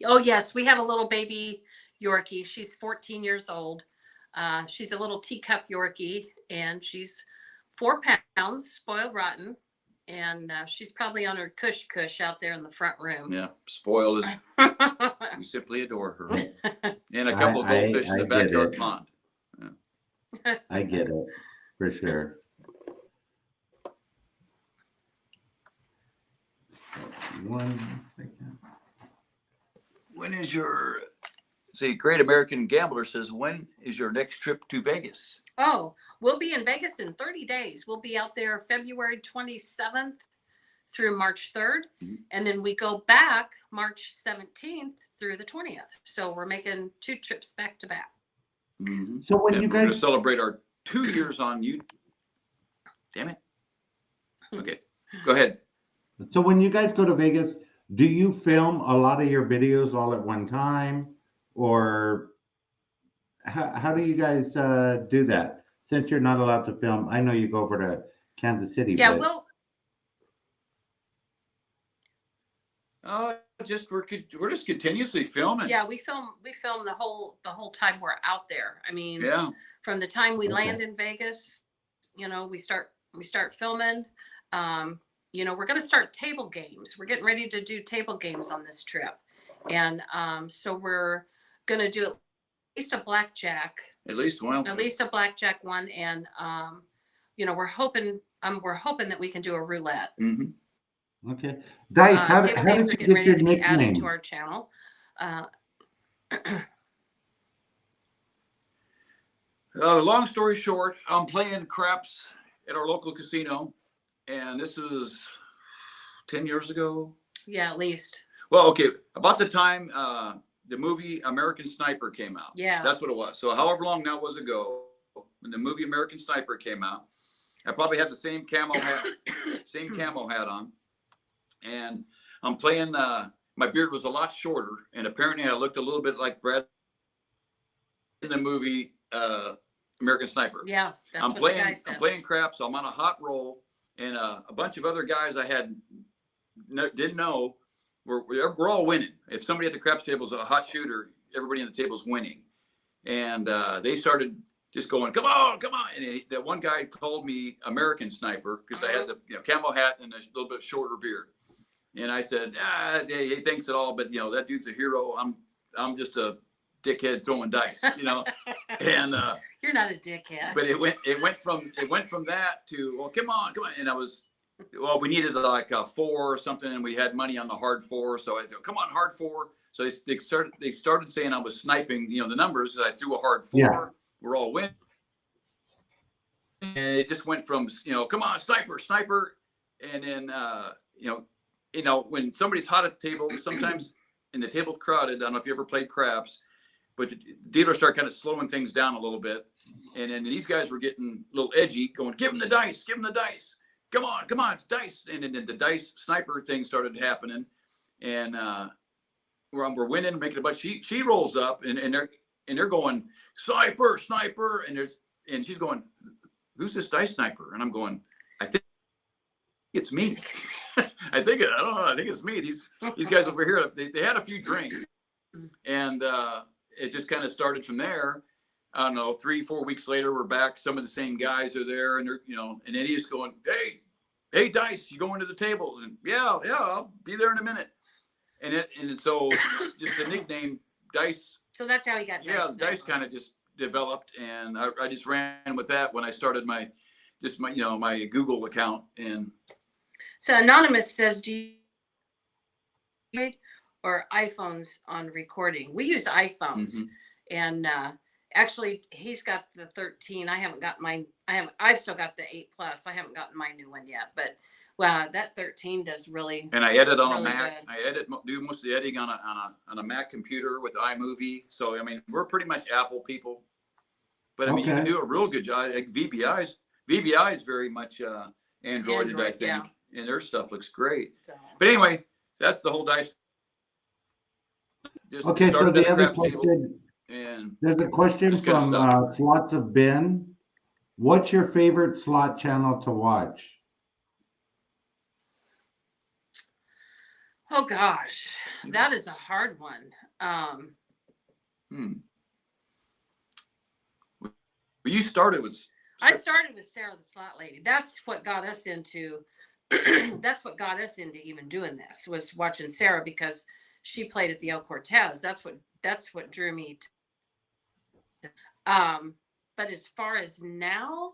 Oh yes, we have a little baby Yorkie. She's 14 years old. She's a little teacup Yorkie, and she's 4 pounds, spoiled rotten, and she's probably on her cush out there in the front room. Yeah, spoiled is. We simply adore her. And a couple of goldfish in the backyard pond. Yeah. I get it, for sure. One second. When is your, see, Great American Gambler says, when is your next trip to Vegas? Oh, we'll be in Vegas in 30 days. We'll be out there February 27th through March 3rd. Mhm. And then we go back March 17th through the 20th. So we're making 2 trips back to back. Mm-hmm. So when And you we're going to guys, celebrate our 2 years on you. Damn it. Okay, go ahead. so when you guys go to Vegas, do you film a lot of your videos all at one time, or how do you guys do that? Since you're not allowed to film, I know you go over to Kansas City. Yeah, but we'll We're just continuously filming. yeah, we film the whole time we're out there. I mean, Yeah. from the time we Okay. land in Vegas, we start filming. We're going to start table games. We're getting ready to do table games on this trip. And so we're going to do at least a blackjack, At least one. one. And, we're hoping that we can do a roulette. Mm-hmm. Okay, Dice, how Table did games are you getting get ready your to be added nickname? to our channel. Long story short, I'm playing craps at our local casino, and this is 10 years ago. Yeah, at least. Well, okay, about the time the movie American Sniper came out. Yeah. That's what it was. So however long that was ago, when the movie American Sniper came out, I probably had the same camo hat on. And I'm playing, my beard was a lot shorter, and apparently I looked a little bit like Brad in the movie American Sniper. Yeah, that's I'm what playing, the guy said. I'm playing craps. I'm on a hot roll, and a bunch of other guys I didn't know we're all winning. If somebody at the craps table is a hot shooter, everybody on the table is winning. And they started just going, come on. And that one guy called me American Sniper because I had the camo hat and a little bit shorter beard. And I said, he thinks it all, but that dude's a hero. I'm just a dickhead throwing dice, And You're not a dickhead. but it went from that to, well, come on, and we needed like a 4 or something, and we had money on the hard 4, so I said, come on, hard 4. So they started saying I was sniping, the numbers. I threw a hard 4. Yeah. We're all winning, and it just went from come on, sniper, and then when somebody's hot at the table, sometimes and the table's crowded. I don't know if you ever played craps, but the dealers start kind of slowing things down a little bit, and then these guys were getting a little edgy, going, give them the dice, come on, it's dice. And then the dice sniper thing started happening, and we're winning, making a bunch. She rolls up, and they're going, sniper, and she's going, who's this dice sniper? And I'm going, I think it's me. I don't know. I think it's me. These guys over here, they had a few drinks, and it just kind of started from there. I don't know, 3-4 weeks later, we're back. Some of the same guys are there, and they're, and then he's going, hey, Dice, you going to the table? And yeah, I'll be there in a minute. And so just the nickname Dice. So that's how he got Dice. Yeah, Dice kind of just developed, and I just ran with that when I started my Google account. And so Anonymous says, do you or iPhones on recording? We use iPhones. Mm-hmm. And actually he's got the 13. I haven't got mine. I've still got the 8 Plus. I haven't gotten my new one yet. But Wow, that 13 does really. And I edit on a Really Mac. good. Do most of the editing on a Mac computer with iMovie. So I mean, we're pretty much Apple people. But I mean, you can do a real good job. Like VBI is very much Androided, I think, yeah. and their stuff looks great. So. But anyway, that's the whole dice. Just Okay, so started the at other craps table, question, and there's a question just good from stuff. Slots of Ben. What's your favorite slot channel to watch? Oh gosh, that is a hard one. Well, you started with. I started with Sarah the Slot Lady. That's what got us into. That's what got us into even doing this, was watching Sarah, because she played at the El Cortez. That's what drew me. But as far as now,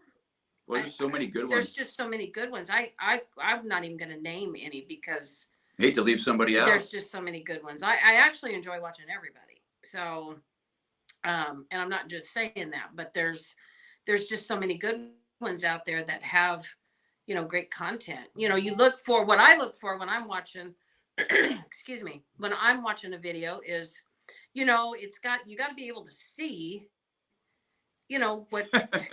well, there's so many good ones. There's just so many good ones. I'm not even going to name any, because I hate to leave somebody out. There's just so many good ones. I actually enjoy watching everybody. So, and I'm not just saying that, but there's just so many good ones out there that have, great content. You look for, what I look for when I'm watching, excuse me, when I'm watching a video is, you got to be able to see, what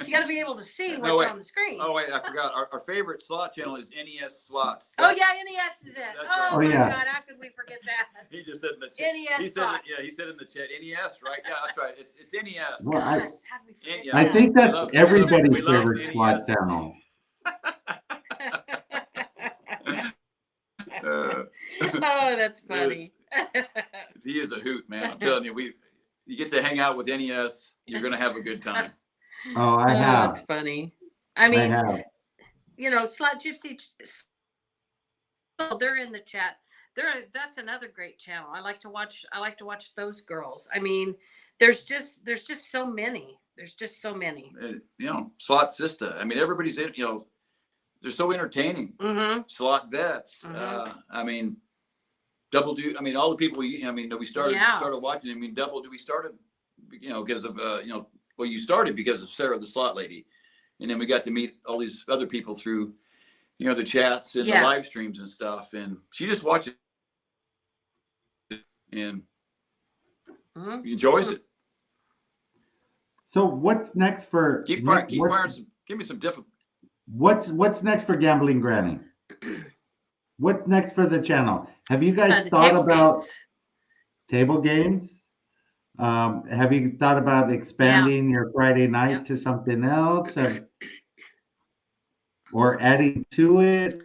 you got to be able to see what's on the screen. Oh wait, I forgot. Our favorite slot channel is NES Slots. Oh yeah, NES is it. Oh right. my God, how could we forget that? He just said in the chat. NES he Slots. He said in the chat, NES, right? Yeah, that's right. It's NES. Well, Gosh, how did we forget I that? think that's everybody's we love favorite slot NES. channel. Oh, that's funny. He is a hoot, man. I'm telling you, you get to hang out with NES, you're gonna have a good time. Oh, I have. That's funny. I mean, Slot Gypsy. They're in the chat. That's another great channel. I like to watch those girls. I mean, there's just so many. There's just so many. Slot Sista. I mean, everybody's in. They're so entertaining. Mm-hmm. Slot Vets. Mm-hmm. I mean, Double Do. I mean, all the people. That we started watching. I mean, Double Do. We started, because of well, you started because of Sarah the Slot Lady, and then we got to meet all these other people through, the chats and the live streams and stuff. And she just watches and enjoys it. So what's next for? Keep firing some. Give me some different. What's next for Gambling Granny? What's next for the channel? Have you guys thought about table games? Have you thought about expanding your Friday night to something else, or adding to it?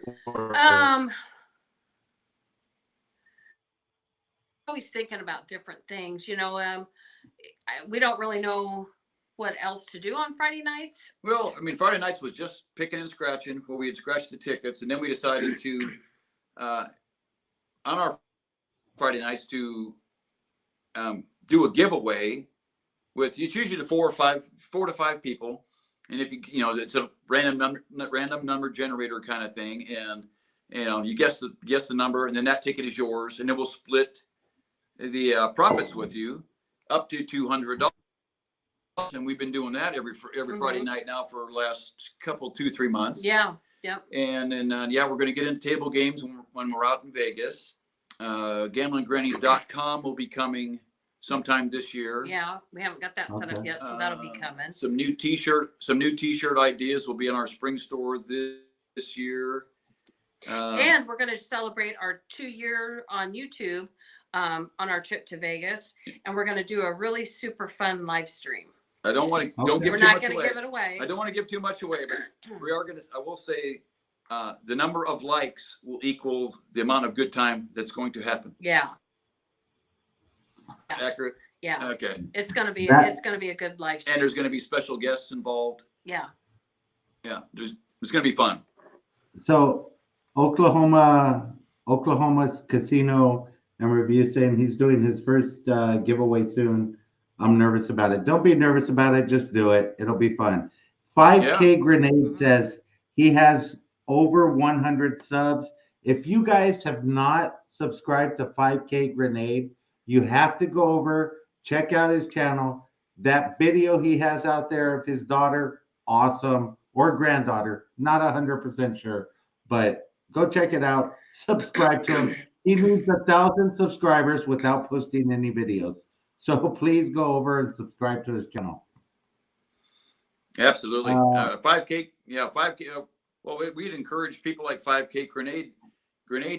Always thinking about different things. We don't really know what else to do on Friday nights. Well, I mean, Friday nights was just picking and scratching, where we had scratched the tickets, and then we decided to, on our Friday nights, to do a giveaway with, it's usually 4 to 5 people, and if it's a random number generator kind of thing, and you guess the number, and then that ticket is yours, and then we'll split the profits with you up to $200. And we've been doing that every Friday night now for the last 2-3 months. Yeah. And then we're going to get into table games when we're out in Vegas. GamblingGranny.com will be coming sometime this year. Yeah, we haven't got that set up yet, so that'll be coming. Some new T-shirt ideas will be in our spring store this year. And we're going to celebrate our 2-year on YouTube on our trip to Vegas, and we're going to do a really super fun live stream. I don't want to. Don't give We're too not much going to away. give it away. I don't want to give too much away, but we are going to. I will say, the number of likes will equal the amount of good time that's going to happen. Yeah. Accurate. Yeah. Okay. It's going to be a good live stream. And there's going to be special guests involved. Yeah. Yeah. It's going to be fun. So Oklahoma's Casino and Review saying he's doing his first giveaway soon. I'm nervous about it. Don't be nervous about it. Just do it. It'll be fun. 5K Grenade says he has over 100 subs. If you guys have not subscribed to 5K Grenade, you have to go over, check out his channel. That video he has out there of his daughter, awesome, or granddaughter, not 100% sure, but Go check it out. Subscribe to him. He needs 1,000 subscribers without posting any videos. So please go over and subscribe to his channel. Absolutely. 5K, yeah, 5K. Well, we'd encourage people like 5K Grenade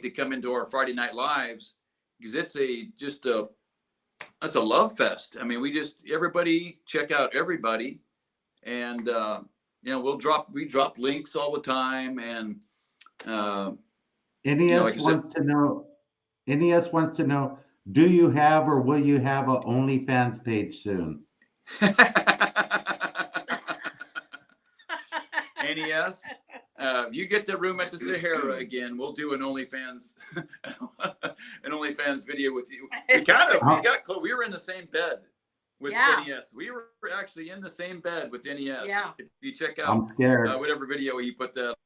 to come into our Friday night lives, because it's a love fest. I mean, everybody check out everybody, and we drop links all the time, and NES wants to know, do you have or will you have a OnlyFans page soon? NES, if you get the room at the Sahara again, we'll do an OnlyFans video with you. We got close. We were in the same bed with NES. We were actually in the same bed with NES. Yeah. If you check out I'm scared. whatever video he put that.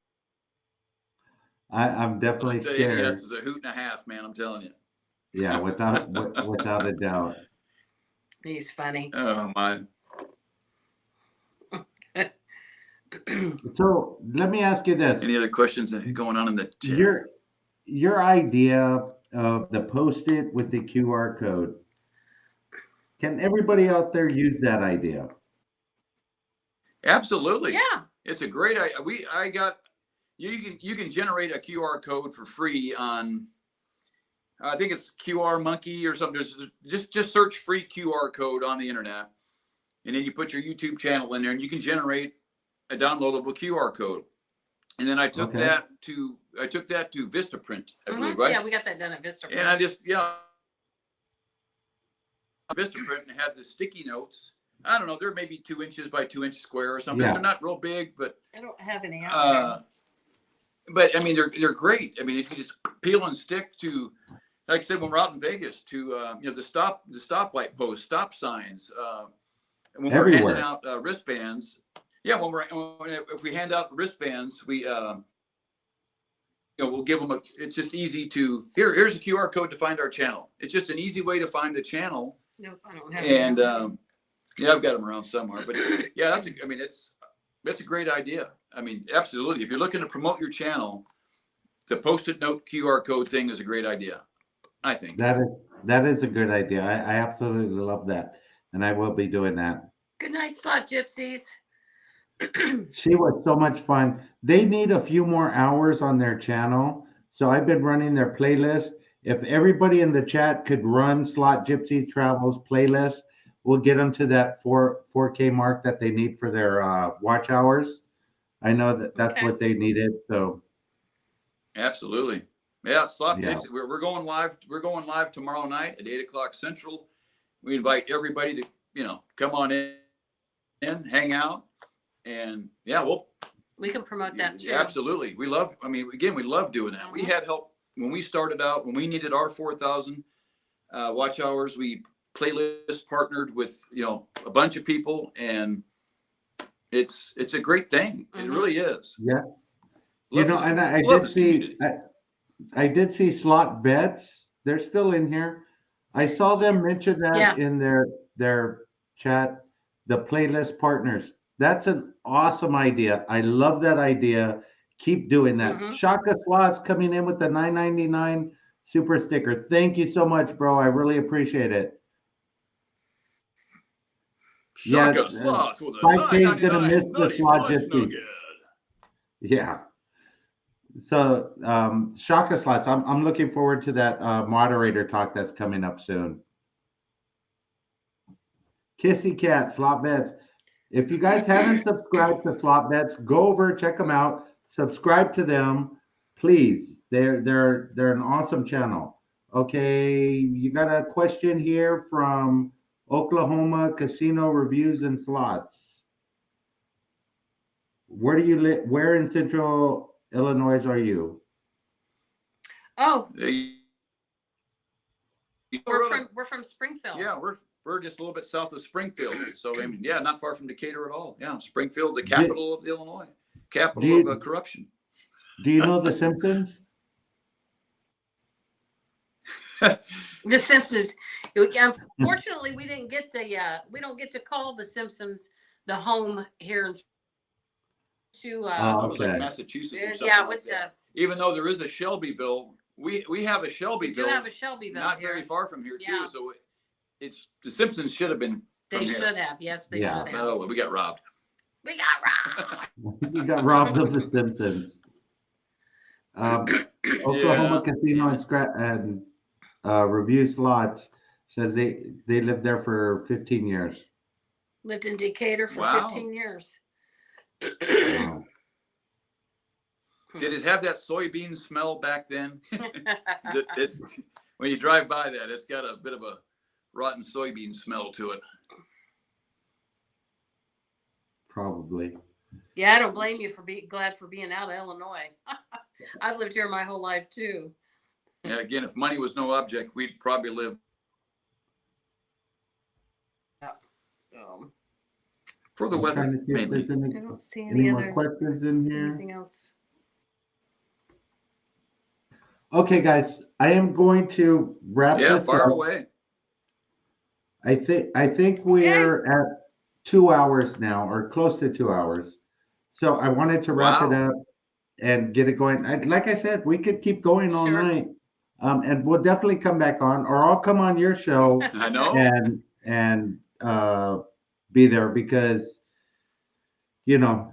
I'm definitely scared. NES is a hoot and a half, man. I'm telling you. Yeah, without a doubt. He's funny. Oh my. So let me ask you this. Any other questions going on in the chat? Your idea of the Post-it with the QR code, can everybody out there use that idea? Absolutely. Yeah. It's a great idea. You can generate a QR code for free on, I think it's QR Monkey or something. Just search free QR code on the internet, and then you put your YouTube channel in there, and you can generate a downloadable QR code. And then I took that to Vistaprint, I believe, right? Yeah, we got that done at Vistaprint. And Vistaprint, and had the sticky notes. I don't know, they're maybe 2 inches by 2 inch square or something. Yeah. They're not real big, but I don't have any out but I mean, they're great. I mean, if you just peel and stick to, like I said, when we're out in Vegas, to the stoplight posts, stop signs, and when we're handing out wristbands. Yeah, if we hand out wristbands, we we'll give them it's just easy to here's a QR code to find our channel. It's just an easy way to find the channel. Nope, I don't have And I've got them around somewhere, but yeah, that's a great idea. I mean, absolutely. If you're looking to promote your channel, the Post-it note QR code thing is a great idea, I think. That is a good idea. I absolutely love that, and I will be doing that. Good night, Slot Gypsies. She was so much fun. They need a few more hours on their channel, so I've been running their playlist. If everybody in the chat could run Slot Gypsy Travels playlist, we'll get them to that 4K mark that they need for their watch hours. I know that's what they needed. So absolutely, yeah. Slot Gypsy. We're going live. We're going live tomorrow night at 8:00 Central. We invite everybody to come on in, hang out. And we can promote that too. Absolutely. We love doing that. We had help when we started out, when we needed our 4,000 watch hours. We playlist partnered with, a bunch of people, and it's a great thing. It really is. Yeah. And I did see Slot Vets. They're still in here. I saw them mention that in their chat, the playlist partners. That's an awesome idea. I love that idea. Keep doing that. Shaka Slots coming in with the $9.99 super sticker. Thank you so much, bro. I really appreciate it. Shaka Slots with a 5K is gonna miss the $9.99 Slot Gypsies. Yeah. So Shaka Slots, I'm looking forward to that moderator talk that's coming up soon. Kissy Cat, Slot Bets. If you guys haven't subscribed to Slot Bets, go over, check them out, subscribe to them, please. They're an awesome channel. Okay, you got a question here from Oklahoma Casino Reviews and Slots. Where do you live? Where in Central Illinois are you? Oh, we're from Springfield. Yeah, we're just a little bit south of Springfield. So, not far from Decatur at all. Yeah, Springfield, the capital of Illinois, capital of corruption. Do you know The Simpsons? The Simpsons. Unfortunately, we don't get to call The Simpsons the home here in like Massachusetts or something. even though there is a Shelbyville, we have a We Shelbyville, do have a Shelbyville not here. very far from here Yeah. too. So it's the Simpsons should have been. They from here. should have. Yes, they Yeah. should have. Oh, we got robbed. We got robbed. You got robbed of the Simpsons. Oklahoma Casino and Review Slots says they lived there for 15 years. Lived in Decatur for Wow. 15 years. Wow. Did it have that soybean smell back then? It's when you drive by that, it's got a bit of a rotten soybean smell to it. Probably. Yeah, I don't blame you for being glad for being out of Illinois. I've lived here my whole life too. Yeah, again, if money was no object, we'd probably live for the I'm weather. trying to see if Mainly. there's I don't see any more other questions in here. anything else. Okay, guys, I am going to wrap Yeah, this far up. away. I think we're at 2 hours now, or close to 2 hours. So I wanted to wrap it Wow. up and get it going. Like I said, we could keep going all Sure. night, and we'll definitely come back on, or I'll come on your show I know. and be there, because you know,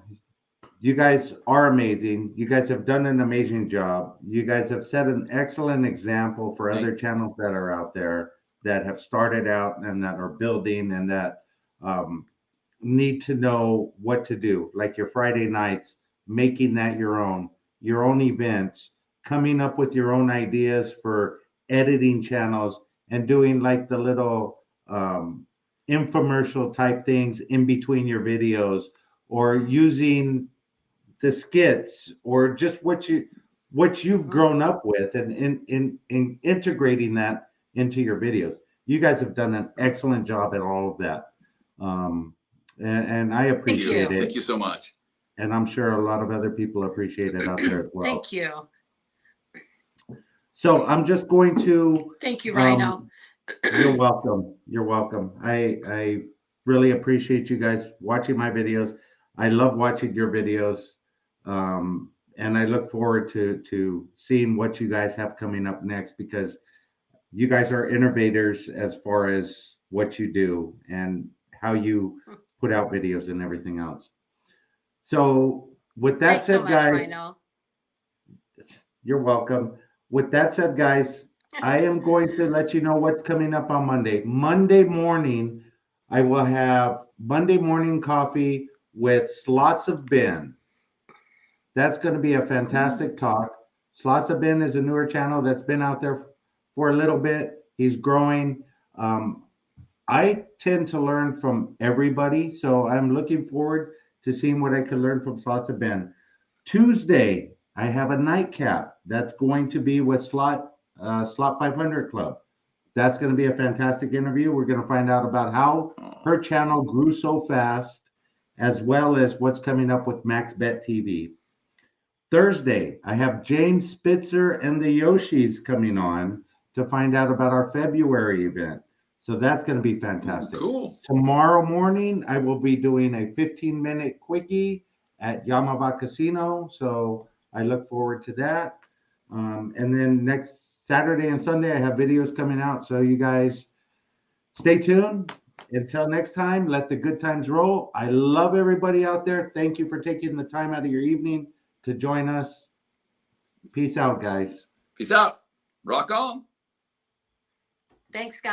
you guys are amazing. You guys have done an amazing job. You guys have set an excellent example for other channels that are out there that have started out and that are building and that need to know what to do, like your Friday nights, making that your own events, coming up with your own ideas for editing channels, and doing like the little infomercial type things in between your videos, or using the skits, or just what you've grown up with, and in integrating that into your videos. You guys have done an excellent job at all of that. And I appreciate it. Thank you so much. And I'm sure a lot of other people appreciate it out there as well. Thank you. So I'm just going to Thank you, Rhino. You're welcome. You're welcome. I really appreciate you guys watching my videos. I love watching your videos. And I look forward to seeing what you guys have coming up next, because you guys are innovators as far as what you do and how you put out videos and everything else. So with that Thanks said, so much, guys, Rhino. you're welcome. With that said, guys, I am going to let you know what's coming up on Monday. Monday morning, I will have Monday morning coffee with Slots of Ben. That's going to be a fantastic talk. Slots of Ben is a newer channel that's been out there for a little bit. He's growing. I tend to learn from everybody, so I'm looking forward to seeing what I can learn from Slots of Ben. Tuesday, I have a nightcap that's going to be with Slot 500 Club. That's going to be a fantastic interview. We're going to find out about how her channel grew so fast, as well as what's coming up with MaxBet TV. Thursday, I have James Spitzer and the Yoshis coming on to find out about our February event. So that's going to be fantastic. Cool. Tomorrow morning, I will be doing a 15-minute quickie at Yamava Casino. So I look forward to that. And then next Saturday and Sunday, I have videos coming out. So you guys stay tuned. Until next time, let the good times roll. I love everybody out there. Thank you for taking the time out of your evening to join us. Peace out, guys. Peace out. Rock on. Thanks, guys.